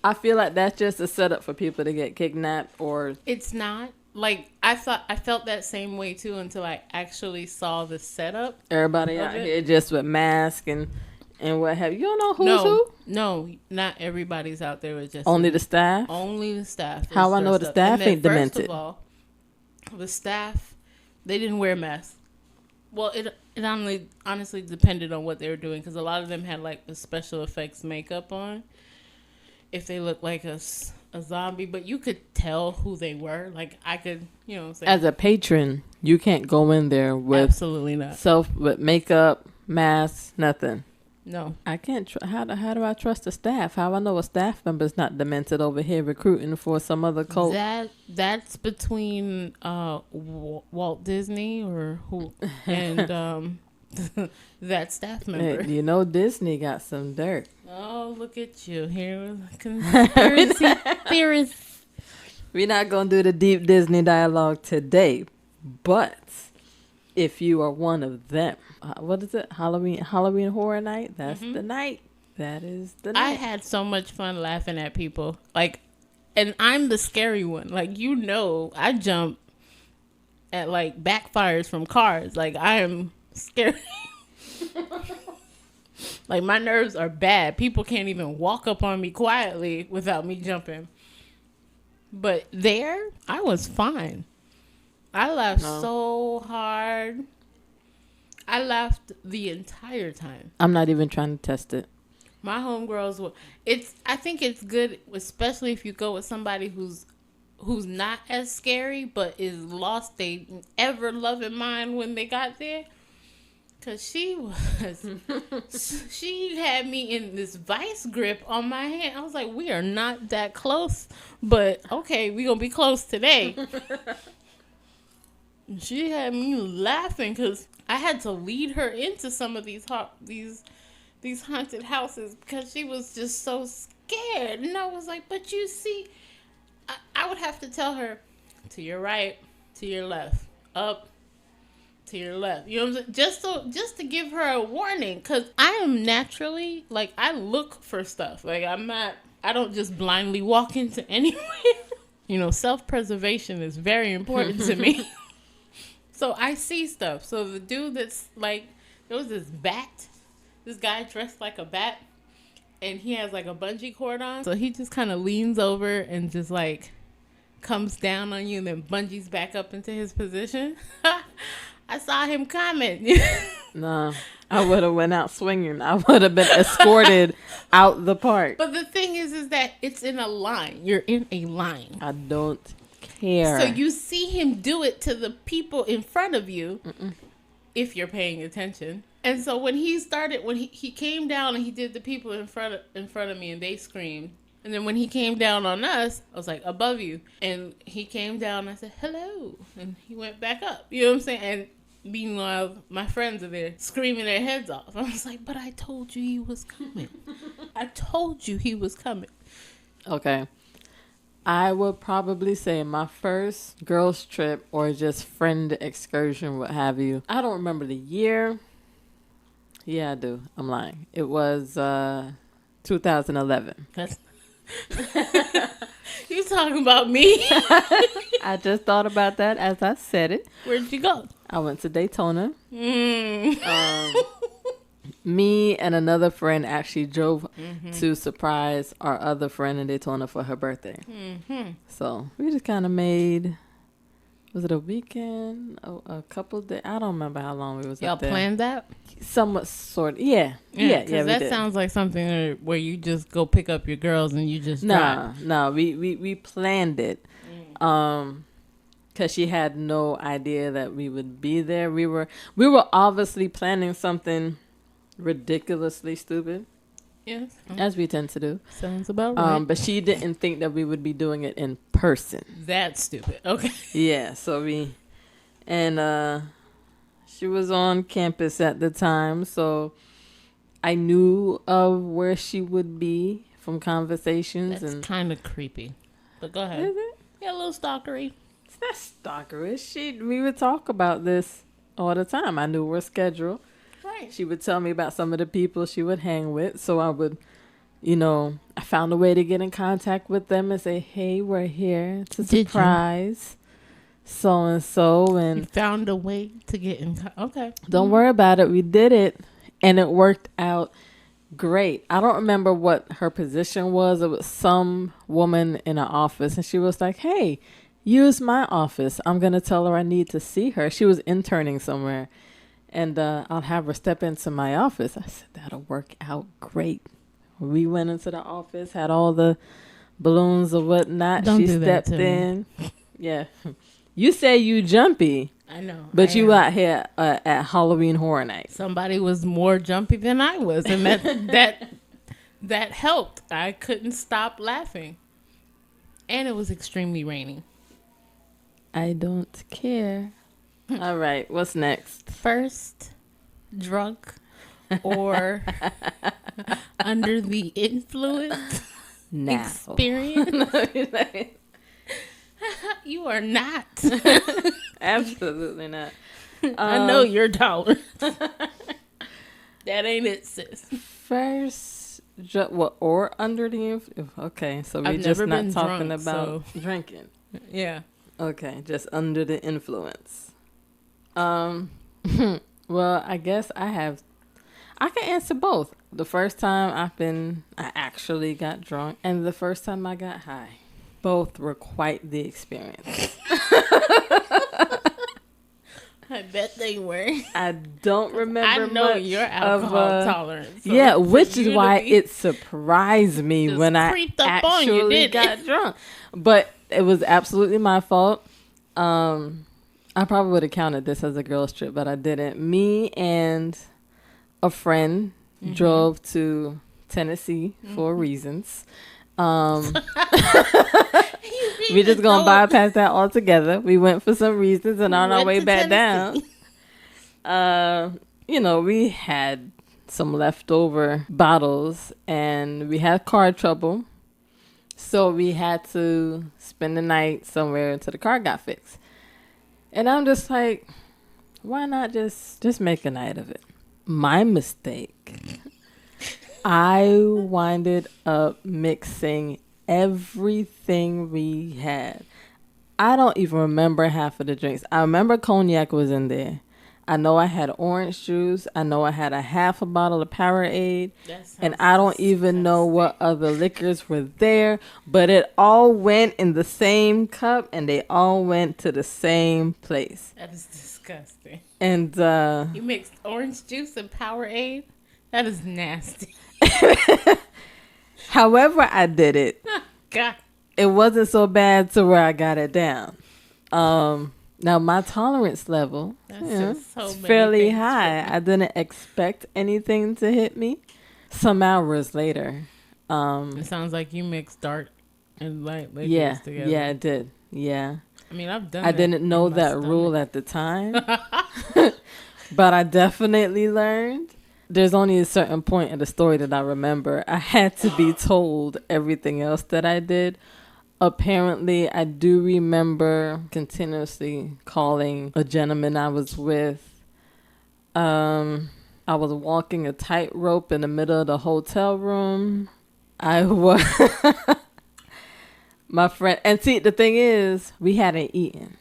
I feel like that's just a setup for people to get kidnapped or... It's not. Like, I felt that same way, too, until I actually saw the setup. Everybody out here just with masks and what have you. You don't know who's who? No, not everybody's out there with just... Only the staff? Only the staff. How I know the staff ain't demented? First of all, the staff, they didn't wear masks. Well, it honestly depended on what they were doing, because a lot of them had, like, the special effects makeup on. If they looked like a zombie, but you could tell who they were. Like, I could, say. As a patron, you can't go in there with... Absolutely not. With makeup, masks, nothing. No. I can't... How do I trust the staff? How I know a staff member's not demented over here recruiting for some other cult? That's between Walt Disney or who and that staff member. Hey, Disney got some dirt. Oh, look at you. Here conspiracy theorists. We're not going to do the deep Disney dialogue today, but if you are one of them, what is it? Halloween Horror Night? That's the night. That is the night. I had so much fun laughing at people. Like, and I'm the scary one. Like, I jump at, like, backfires from cars. Like, I am scary. Like, my nerves are bad. People can't even walk up on me quietly without me jumping. But there, I was fine. I laughed so hard. I laughed the entire time. I'm not even trying to test it. My homegirls will. I think it's good, especially if you go with somebody who's not as scary, but is lost they ever loving mind when they got there. Cause she had me in this vice grip on my hand. I was like, we are not that close, but okay, we gonna be close today. She had me laughing because I had to lead her into some of these haunted houses because she was just so scared. And I was like, but you see, I would have to tell her, to your right, to your left, up, to your left. You know what I'm saying? Just to give her a warning, because I am naturally, like, I look for stuff. Like, I don't just blindly walk into anywhere. Self-preservation is very important to me. So I see stuff. So the dude that's like, there was this guy dressed like a bat, and he has like a bungee cord on. So he just kind of leans over and just like comes down on you and then bungees back up into his position. I saw him coming. Nah, I would have went out swinging. I would have been escorted out the park. But the thing is that it's in a line. You're in a line. I don't care. So you see him do it to the people in front of you, if you're paying attention. And so when he came down and he did the people in front of me and they screamed. And then when he came down on us, I was like, above you. And he came down and I said, hello. And he went back up. You know what I'm saying? And meanwhile, my friends are there screaming their heads off. I was like, but I told you he was coming. I told you he was coming. Okay. I would probably say my first girls trip or just friend excursion, what have you. I don't remember the year. Yeah, I do. I'm lying. It was 2011. That's you talking about me? I just thought about that as I said it. Where'd you go? I went to Daytona. Me and another friend actually drove to surprise our other friend in Daytona for her birthday. So we just kind of made, was it a weekend? A couple days? I don't remember how long we was Y'all up there. planned that? Somewhat, sort of. Yeah. Yeah, we that did. sounds like something where you just go pick up your girls and you just drive. No, we planned it. Because she had no idea that we would be there. We were obviously planning something ridiculously stupid. Yes. As we tend to do. Sounds about right. But she didn't think that we would be doing it in person. That's stupid. Okay. Yeah, so she was on campus at the time, so I knew of where she would be from conversations. That's kind of creepy. But go ahead. Is it? Yeah, a little stalkery. It's not stalkerish. We would talk about this all the time. I knew her schedule. Right. She would tell me about some of the people she would hang with. So I would, I found a way to get in contact with them and say, hey, we're here to surprise so-and-so. And you found a way to get in okay. Don't worry about it. We did it. And it worked out great. I don't remember what her position was. It was some woman in her office. And she was like, hey, use my office. I'm going to tell her I need to see her. She was interning somewhere. And I'll have her step into my office. I said, that'll work out great. We went into the office, had all the balloons or whatnot. She stepped in. Yeah. You say you jumpy. I know. But you out here at Halloween Horror Night. Somebody was more jumpy than I was. And that helped. I couldn't stop laughing. And it was extremely raining. I don't care. All right, what's next? First, drunk or under the influence experience? You are not. Absolutely not. I know your tolerance. That ain't it, sis. First, or under the influence? Okay, so we're just not talking drunk, about drinking. Yeah. Okay, just under the influence. Well, I guess I can answer both. The first time I actually got drunk, and the first time I got high. Both were quite the experience. I bet they were. I don't remember. I know much your alcohol tolerance. So yeah, which is why it surprised me when I actually got drunk. But it was absolutely my fault. I probably would have counted this as a girls' trip, but I didn't. Me and a friend drove to Tennessee for reasons. We just gonna bypass that altogether. We went for some reasons, and on our way back down, we had some leftover bottles, and we had car trouble, so we had to spend the night somewhere until the car got fixed. And I'm just like, why not just make a night of it? My mistake. I winded up mixing everything we had. I don't even remember half of the drinks. I remember cognac was in there. I know I had orange juice. I know I had a half a bottle of Powerade. And I don't even know what other liquors were there. But it all went in the same cup and they all went to the same place. That is disgusting. And you mixed orange juice and Powerade? That is nasty. However I did it, God. It wasn't so bad to where I got it down. Now my tolerance level is fairly high. I didn't expect anything to hit me. Some hours later. It sounds like you mixed dark and light liquids together. Yeah, I did. Yeah. I mean, I've done I didn't know that rule at the time. But I definitely learned. There's only a certain point in the story that I remember. I had to be told everything else that I did. Apparently, I do remember continuously calling a gentleman I was with. I I was walking a tightrope in the middle of the hotel room. I was my friend, and see, the thing is, we hadn't eaten.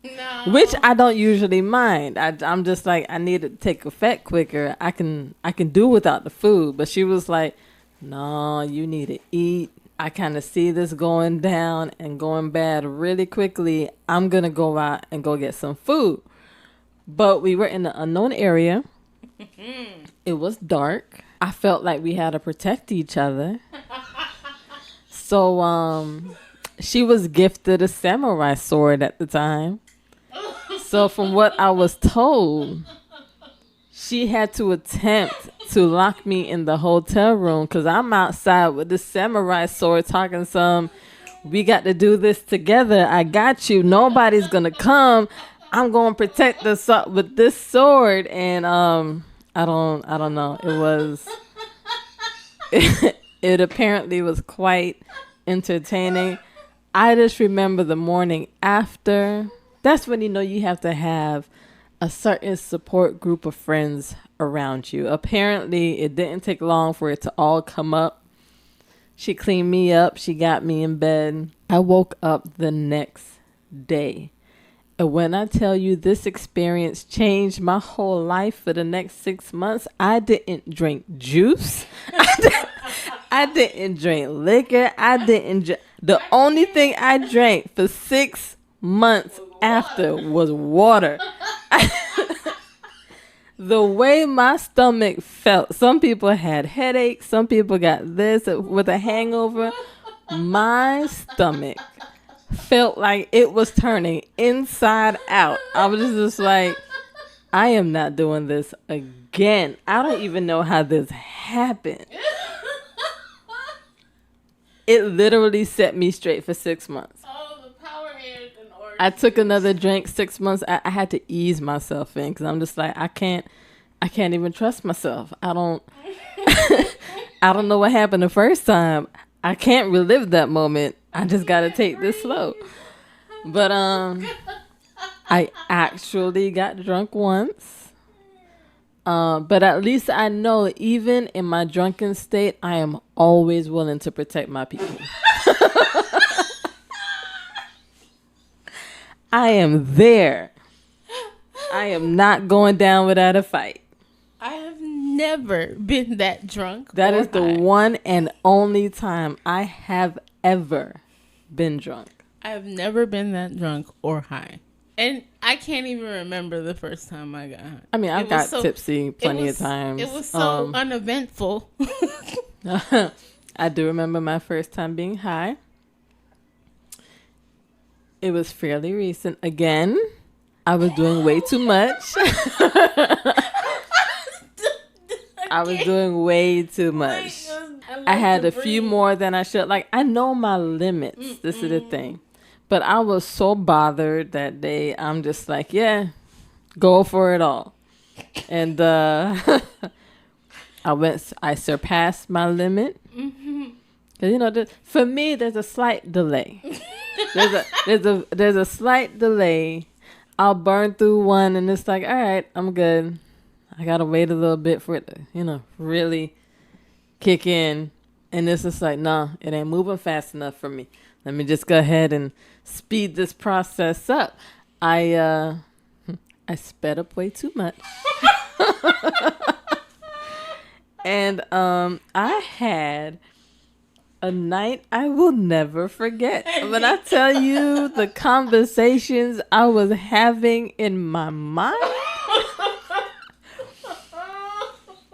No. Which I don't usually mind. I'm just like, I need to take effect quicker. I can do without the food. But she was like, no, you need to eat. I kind of see this going down and going bad really quickly. I'm going to go out and go get some food. But we were in an unknown area. It was dark. I felt like we had to protect each other. So she was gifted a samurai sword at the time. So from what I was told, she had to attempt to lock me in the hotel room because I'm outside with the samurai sword talking some, we got to do this together. I got you. Nobody's going to come. I'm going to protect us with this sword. And I don't know. It was, it apparently was quite entertaining. I just remember the morning after. That's when you know you have to have a certain support group of friends around you. Apparently, it didn't take long for it to all come up. She cleaned me up. She got me in bed. I woke up the next day. And when I tell you this experience changed my whole life for the next 6 months, I didn't drink juice. I didn't drink liquor. The only thing I drank for 6 months after was water. The way my stomach felt, some people had headaches, some people got this with a hangover. My stomach felt like it was turning inside out. I was just like, I am not doing this again. I don't even know how this happened. It literally set me straight for 6 months. I took another drink 6 months. I had to ease myself in because I'm just like, I can't even trust myself. I don't know what happened the first time. I can't relive that moment. I just got to take this slow. But I actually got drunk once. But at least I know even in my drunken state, I am always willing to protect my people. I am there. I am not going down without a fight. I have never been that drunk. That is the one and only time I have ever been drunk. I have never been that drunk or high. And I can't even remember the first time I got high. I mean, I got tipsy plenty of times. It was so uneventful. I do remember my first time being high. It was fairly recent. Again, I was doing way too much. I was doing way too much. I had a few more than I should. Like, I know my limits. This is the thing. But I was so bothered that day. I'm just like, yeah, go for it all. And I surpassed my limit. Cause you know, for me, there's a slight delay. There's a slight delay. I'll burn through one, and it's like, all right, I'm good. I gotta wait a little bit for it to, really kick in. And it's just like, no, it ain't moving fast enough for me. Let me just go ahead and speed this process up. I sped up way too much. And I had a night I will never forget. When I tell you the conversations I was having in my mind,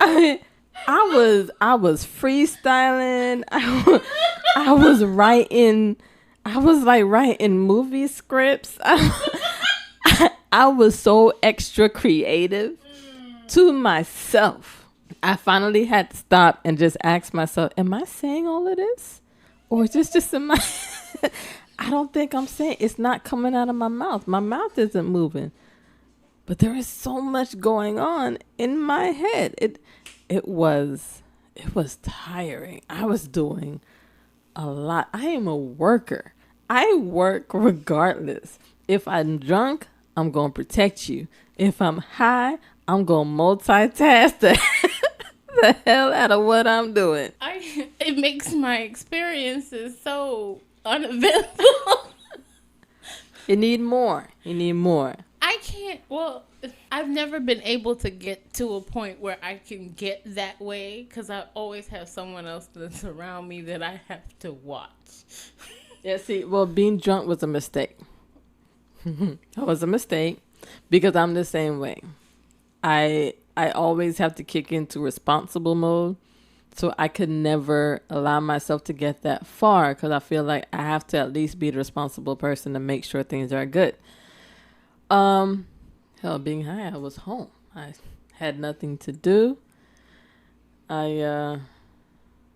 I was freestyling. I was writing. I was like writing movie scripts. I was so extra creative to myself. I finally had to stop and just ask myself, am I saying all of this? Or is this just in my I don't think I'm saying, it's not coming out of my mouth. My mouth isn't moving. But there is so much going on in my head. It was tiring. I was doing a lot. I am a worker. I work regardless. If I'm drunk, I'm going to protect you. If I'm high, I'm going to multitask the hell out of what I'm doing. It makes my experiences so uneventful. You need more. I can't, well, I've never been able to get to a point where I can get that way because I always have someone else that's around me that I have to watch. Yeah, see, well, being drunk was a mistake. It was a mistake because I'm the same way. I always have to kick into responsible mode, so I could never allow myself to get that far because I feel like I have to at least be the responsible person to make sure things are good. Hell, being high, I was home. I had nothing to do. I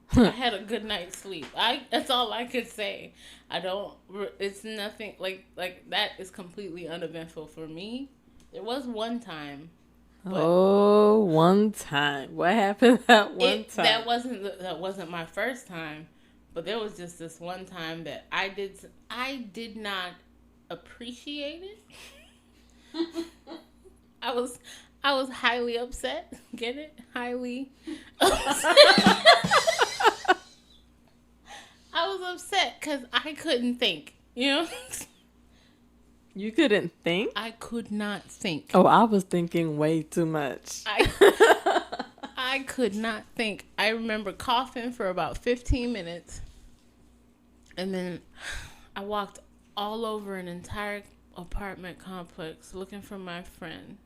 had a good night's sleep. That's all I could say. It's nothing like that is completely uneventful for me. There was one time. One time. What happened that one time? That wasn't my first time, but there was just this one time that I did not appreciate it. I was highly upset. Get it? Highly upset. I was upset because I couldn't think. You know? You couldn't think? I could not think. Oh, I was thinking way too much. I could not think. I remember coughing for about 15 minutes. And then I walked all over an entire apartment complex looking for my friend.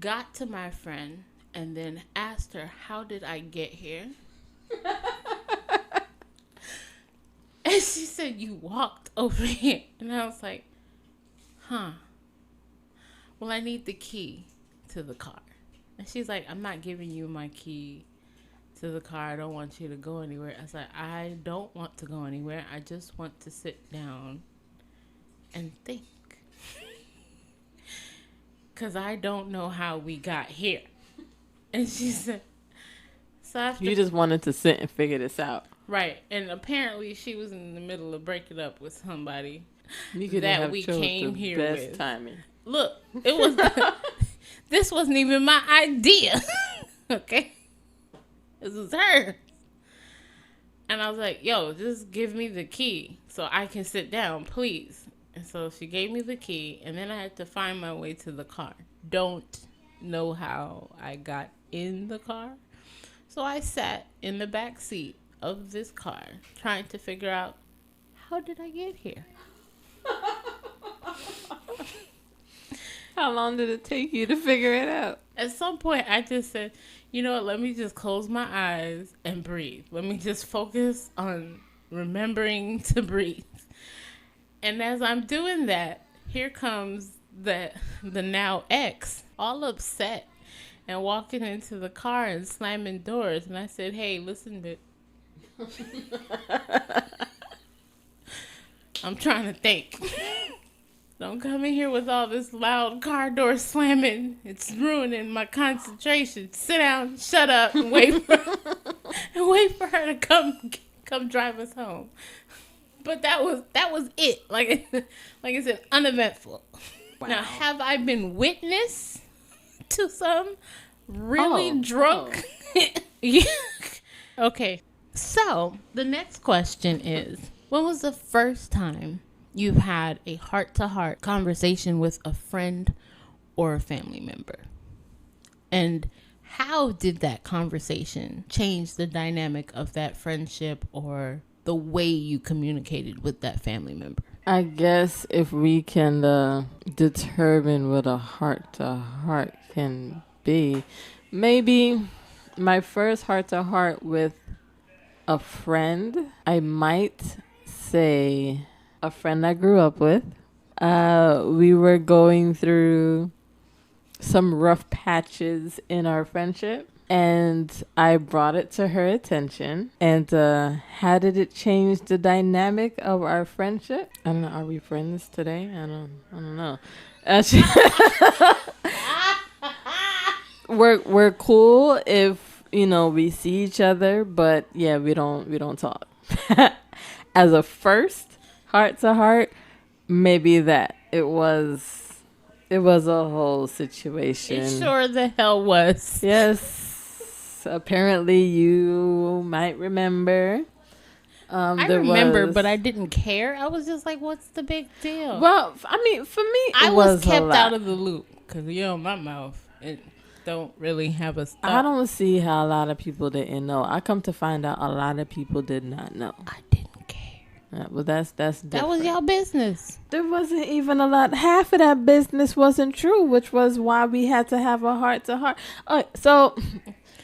Got to my friend and then asked her, how did I get here? And she said, you walked over here. And I was like, huh. Well, I need the key to the car. And she's like, I'm not giving you my key to the car. I don't want you to go anywhere. I was like, I don't want to go anywhere. I just want to sit down and think. Because I don't know how we got here. And she said, so after... You just wanted to sit and figure this out. Right. And apparently she was in the middle of breaking up with somebody that we came here best with. Timing. Look, it was... This wasn't even my idea. Okay? This was her. And I was like, yo, just give me the key so I can sit down, please. And so she gave me the key, and then I had to find my way to the car. Don't know how I got in the car. So I sat in the back seat of this car trying to figure out, how did I get here? How long did it take you to figure it out? At some point, I just said, you know what, let me just close my eyes and breathe. Let me just focus on remembering to breathe. And as I'm doing that, here comes the now ex, all upset and walking into the car and slamming doors. And I said, hey, listen, bitch. I'm trying to think. Don't come in here with all this loud car door slamming. It's ruining my concentration. Sit down, shut up, and wait for her to come drive us home. But that was it. Like I said, uneventful. Wow. Now, have I been witness to some really drunk? Yeah. Okay. So the next question is, when was the first time you've had a heart-to-heart conversation with a friend or a family member? And how did that conversation change the dynamic of that friendship or the way you communicated with that family member? I guess if we can determine what a heart-to-heart can be, maybe my first heart-to-heart with a friend, I might say a friend I grew up with. We were going through some rough patches in our friendship, and I brought it to her attention. And how did it change the dynamic of our friendship? I don't know. Are we friends today? I don't know. We're cool if we see each other, but yeah, we don't talk. As a first heart to heart, maybe that it was It was a whole situation. It sure the hell was. Yes. Apparently, you might remember. I remember, but I didn't care. I was just like, what's the big deal? Well, I mean, for me, I was kept out of the loop because, my mouth, it don't really have a stop. I don't see how a lot of people didn't know. I come to find out a lot of people did not know. I didn't care. Well, that's different. That was y'all business. There wasn't even a lot. Half of that business wasn't true, which was why we had to have a heart-to-heart. So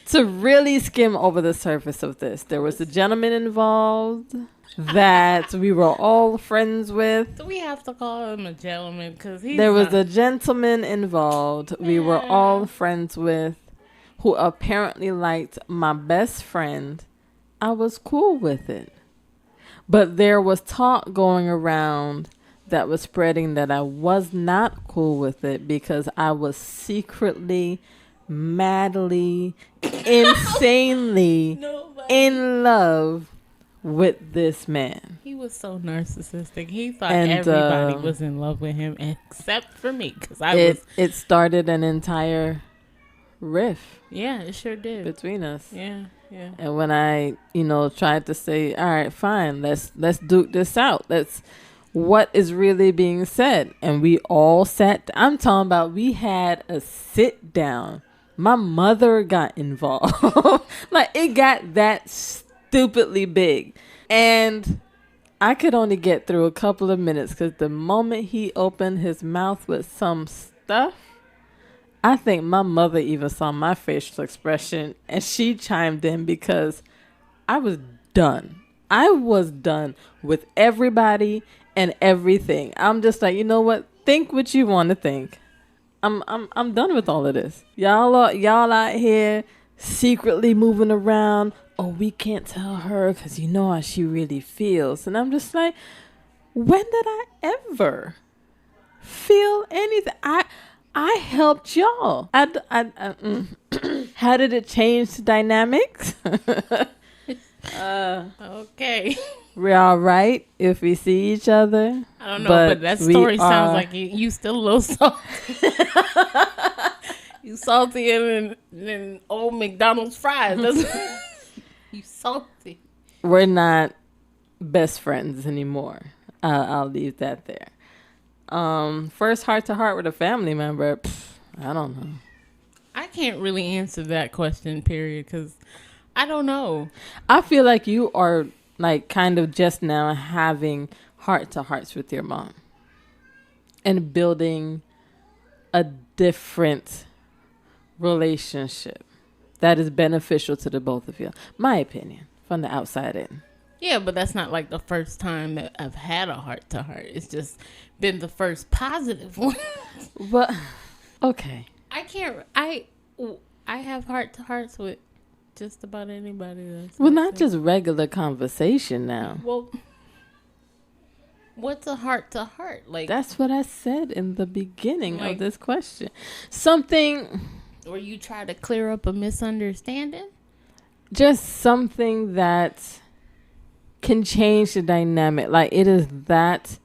to really skim over the surface of this, there was a gentleman involved that we were all friends with. Do we have to call him a gentleman? Because there was a gentleman involved we were all friends with who apparently liked my best friend. I was cool with it. But there was talk going around that was spreading that I was not cool with it because I was secretly, madly, insanely in love with this man. He was so narcissistic. He thought everybody was in love with him except for me because it started an entire riff. Yeah, it sure did. Between us. Yeah. And when I, tried to say, all right, fine, let's duke this out. What is really being said. And we all I'm talking about we had a sit down. My mother got involved. Like it got that stupidly big. And I could only get through a couple of minutes because the moment he opened his mouth with some stuff, I think my mother even saw my facial expression and she chimed in because I was done. I was done with everybody and everything. I'm just like, you know what? Think what you want to think. I'm done with all of this. Y'all out here secretly moving around. Oh, we can't tell her because you know how she really feels. And I'm just like, when did I ever feel anything? I helped y'all. How did it change the dynamics? Okay. We're all right if we see each other. I don't know, but that story sounds like you still a little salty. You salty and old McDonald's fries. You salty. We're not best friends anymore. I'll leave that there. First heart-to-heart with a family member, I don't know. I can't really answer that question, period, because I don't know. I feel like you are like kind of just now having heart-to-hearts with your mom and building a different relationship that is beneficial to the both of you. My opinion, from the outside in. Yeah, but that's not like the first time that I've had a heart-to-heart. It's just been the first positive one. Well, okay. I have heart-to-hearts with just about anybody. Well, not just regular conversation now. Well, what's a heart-to-heart? Like that's what I said in the beginning of this question. Something where you try to clear up a misunderstanding? Just something that can change the dynamic. Like it is that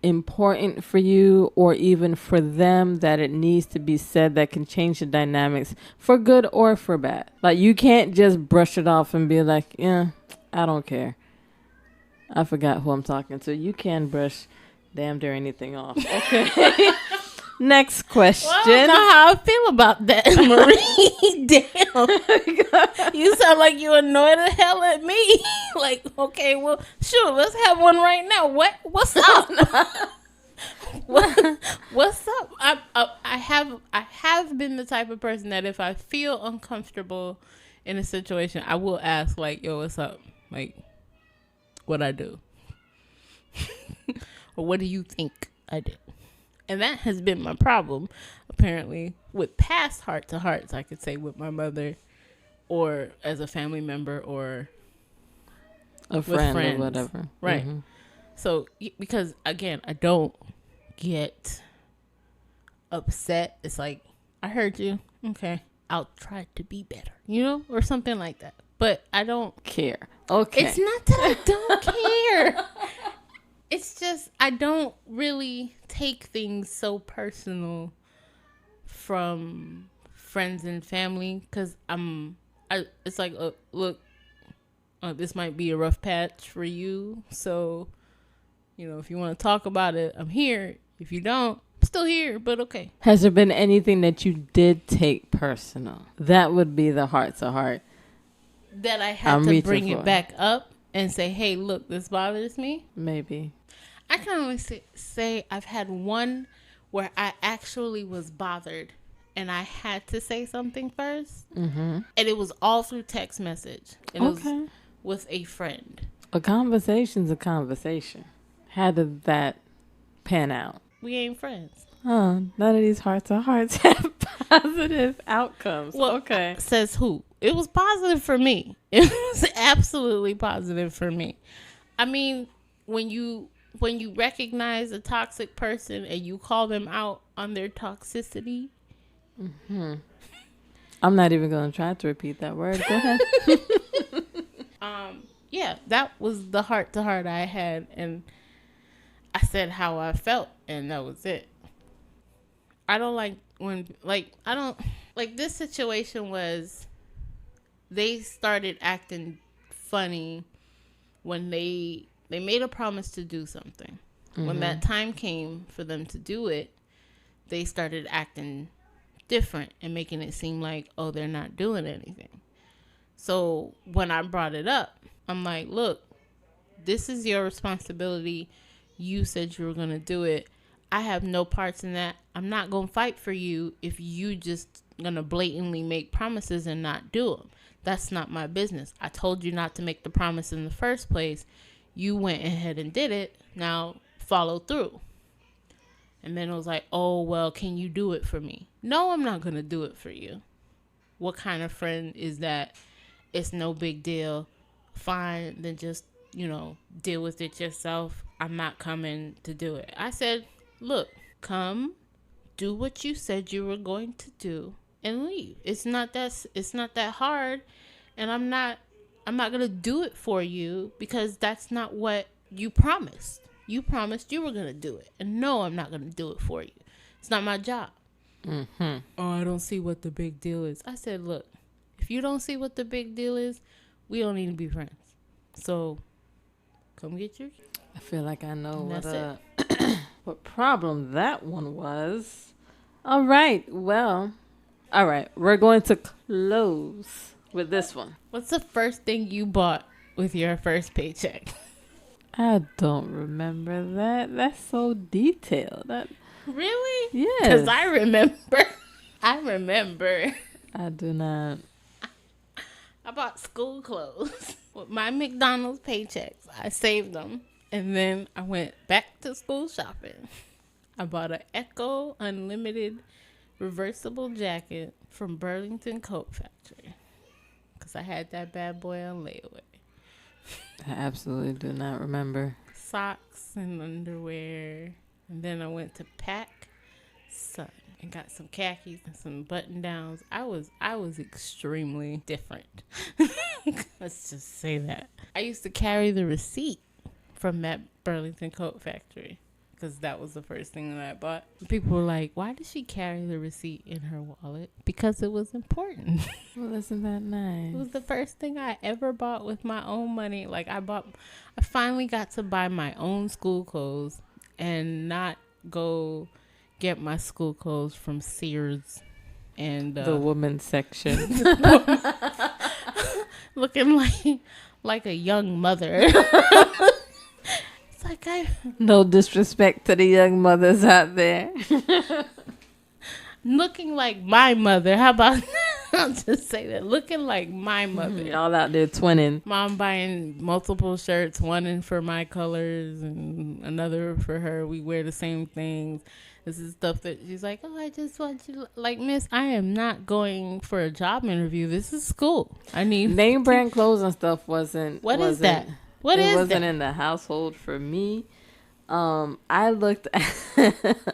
important for you or even for them that it needs to be said that can change the dynamics for good or for bad. Like you can't just brush it off and be like, yeah, I don't care. I forgot who I'm talking to. You can brush damn near anything off. Okay. Next question. Well, I don't know how I feel about that, Marie. Damn. You sound like you annoyed the hell at me. Like, okay, well, sure, let's have one right now. What's up? What's up? I have been the type of person that if I feel uncomfortable in a situation, I will ask, like, yo, what's up? Like, what I do? Or what do you think I did? And that has been my problem, apparently, with past heart-to-hearts, I could say, with my mother or as a family member or a friend or whatever. Right. Mm-hmm. So, because, again, I don't get upset. It's like, I heard you. Okay. I'll try to be better, or something like that. But I don't care. Okay. It's not that I don't care. It's just I don't really take things so personal from friends and family because it's like, look, this might be a rough patch for you. So, if you want to talk about it, I'm here. If you don't, I'm still here, but okay. Has there been anything that you did take personal? That would be the heart to heart. That I had to bring it back up and say, hey, look, this bothers me? Maybe. I can only say I've had one where I actually was bothered and I had to say something first. Mm-hmm. And it was all through text message. And it was with a friend. A conversation's a conversation. How did that pan out? We ain't friends. Oh, none of these heart-to-hearts have positive outcomes. Well, okay. Says who? It was positive for me. It was absolutely positive for me. I mean, when you recognize a toxic person and you call them out on their toxicity. Mm-hmm. I'm not even going to try to repeat that word. Go ahead. Yeah, that was the heart-to-heart I had, and I said how I felt, and that was it. I don't like when, this situation was, they started acting funny when they made a promise to do something. Mm-hmm. When that time came for them to do it, they started acting different and making it seem like, oh, they're not doing anything. So when I brought it up, I'm like, look, this is your responsibility. You said you were going to do it. I have no parts in that. I'm not going to fight for you if you just going to blatantly make promises and not do them. That's not my business. I told you not to make the promise in the first place. You went ahead and did it. Now follow through. And then it was like, oh, well, can you do it for me? No, I'm not going to do it for you. What kind of friend is that? It's no big deal. Fine, then just, deal with it yourself. I'm not coming to do it. I said, look, come, do what you said you were going to do and leave. It's not that hard, and I'm not going to do it for you because that's not what you promised. You promised you were going to do it. And no, I'm not going to do it for you. It's not my job. Mm-hmm. Oh, I don't see what the big deal is. I said, look, if you don't see what the big deal is, we don't need to be friends. So come get yours. I feel like I know what problem that one was. All right. Well, all right. We're going to close with this one. What's the first thing you bought with your first paycheck? I don't remember that. That's so detailed. Really? Yeah. Because I remember. I do not. I bought school clothes with my McDonald's paychecks. I saved them. And then I went back to school shopping. I bought an Echo Unlimited reversible jacket from Burlington Coat Factory. Because I had that bad boy on layaway. I absolutely do not remember. Socks and underwear. And then I went to Pack Sun and got some khakis and some button downs. I was extremely different. Let's just say that. I used to carry the receipt from that Burlington Coat Factory because that was the first thing that I bought. People were like, why did she carry the receipt in her wallet? Because it was important. Well, isn't that nice? It was the first thing I ever bought with my own money. Like I finally got to buy my own school clothes and not go get my school clothes from Sears and the women's section. Looking like a young mother. It's like no disrespect to the young mothers out there. Looking like my mother. How about I'll just say that. Looking like my mother. Y'all out there twinning. Mom buying multiple shirts, one for my colors and another for her. We wear the same things. This is stuff that she's like, oh, I just want you like, miss, I am not going for a job interview. This is school. I need name brand clothes and stuff wasn't. What is that? What is that? It wasn't in the household for me. I looked at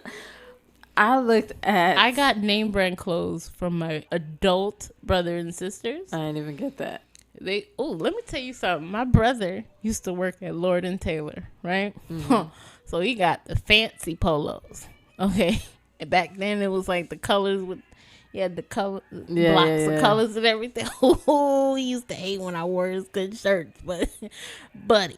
I got name brand clothes from my adult brother and sisters. I didn't even get that. Let me tell you something. My brother used to work at Lord and Taylor, right? Mm-hmm. So he got the fancy polos. Okay. And back then it was like the colors with, he had the color blocks of colors and everything. Oh, he used to hate when I wore his good shirts, but buddy.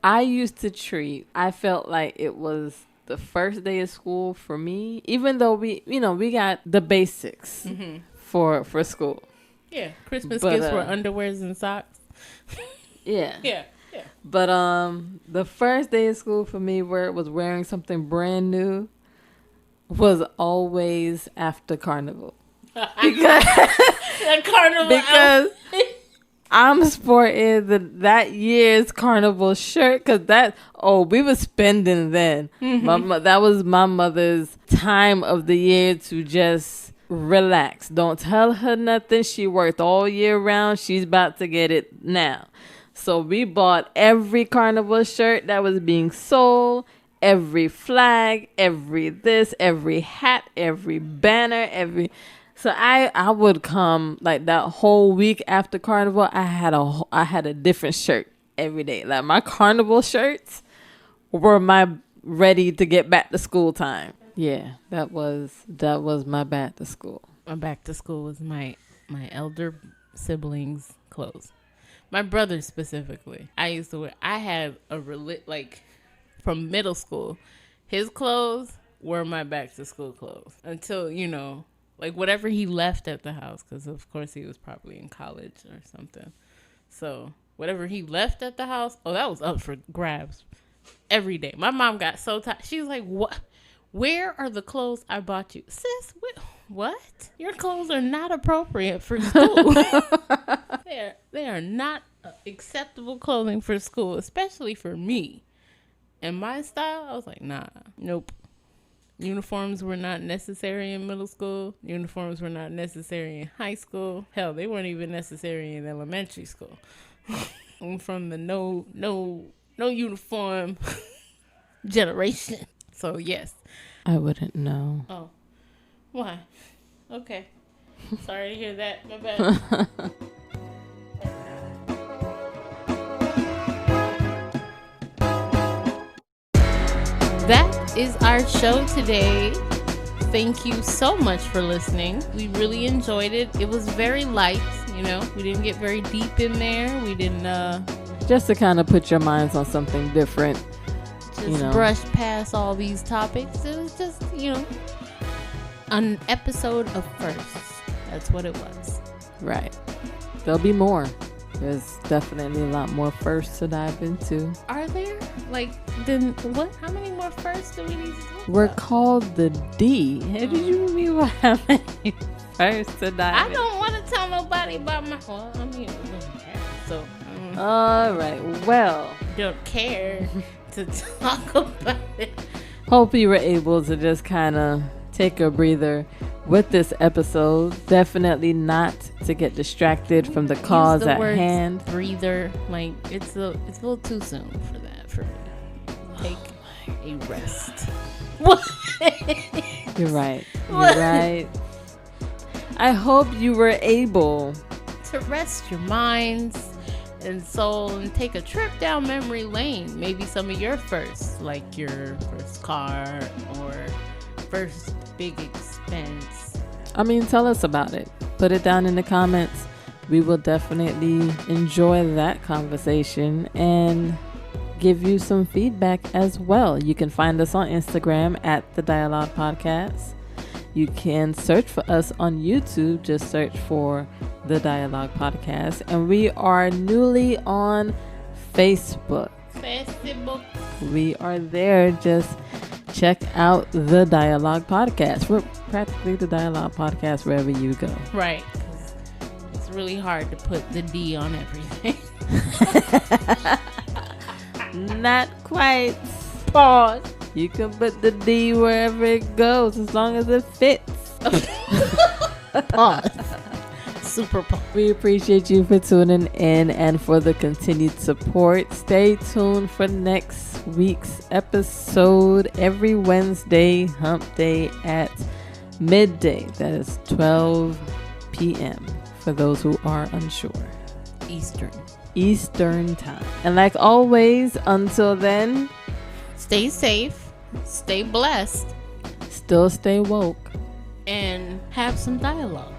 I used to treat, I felt like it was the first day of school for me, even though we got the basics for school. Yeah. Christmas gifts were underwears and socks. Yeah. Yeah. But the first day of school for me where it was wearing something brand new was always after Carnival. Because I'm sporting that year's Carnival shirt because we were spending then. That was my mother's time of the year to just relax. Don't tell her nothing. She worked all year round. She's about to get it now. So we bought every Carnival shirt that was being sold, every flag, every this, every hat, every banner, So I would come like that whole week after Carnival. I had a different shirt every day. Like my Carnival shirts were my ready to get back to school time. Yeah, that was my back to school. My back to school was my elder siblings' clothes. My brother specifically. I had from middle school, his clothes were my back to school clothes until, like whatever he left at the house, because of course he was probably in college or something. So whatever he left at the house, that was up for grabs every day. My mom got so tired. She was like, "What? Where are the clothes I bought you?" Sis, what? Your clothes are not appropriate for school. They are not acceptable clothing for school, especially for me. And my style, I was like, nah, nope. Uniforms were not necessary in middle school. Uniforms were not necessary in high school. Hell, they weren't even necessary in elementary school. I'm from the no uniform generation. So yes. I wouldn't know. Oh, why? Okay. Sorry to hear that. My bad. That is our show today. Thank you so much for listening. We really enjoyed it. It was very light, We didn't get very deep in there. We didn't just to kind of put your minds on something different. Brush past all these topics. It was just, an episode of firsts. That's what it was. Right. There'll be more. There's definitely a lot more firsts to dive into. Are there? Then what? How many more firsts do we need to talk We're about? Called the D. Hey, did you mean what happened first to dive I don't want to tell nobody about my... Well, so... all right. Well... Don't care to talk about it. Hope you were able to just kind of take a breather with this episode. Definitely not to get distracted from the cause at hand. Breather, it's a little too soon for that for me. Take a rest. What? You're right. You're right. I hope you were able to rest your minds and soul and take a trip down memory lane. Maybe some of your firsts, like your first car or first big expense. Tell us about it. Put it down in the comments. We will definitely enjoy that conversation and give you some feedback as well. You can find us on Instagram at The Dialogue Podcast. You can search for us on YouTube. Just search for The Dialogue Podcast. And we are newly on Facebook. We are there. Just check out The Dialogue Podcast. We're practically The Dialogue Podcast wherever you go. Right. It's really hard to put the D on everything. Not quite. Pause. You can put the D wherever it goes as long as it fits. Pause. Super pause. We appreciate you for tuning in and for the continued support. Stay tuned for next week's episode every Wednesday, hump day at midday. That is 12 p.m. for those who are unsure. Eastern time. And like always, until then, Stay safe, stay blessed, Still stay woke. and have some dialogue.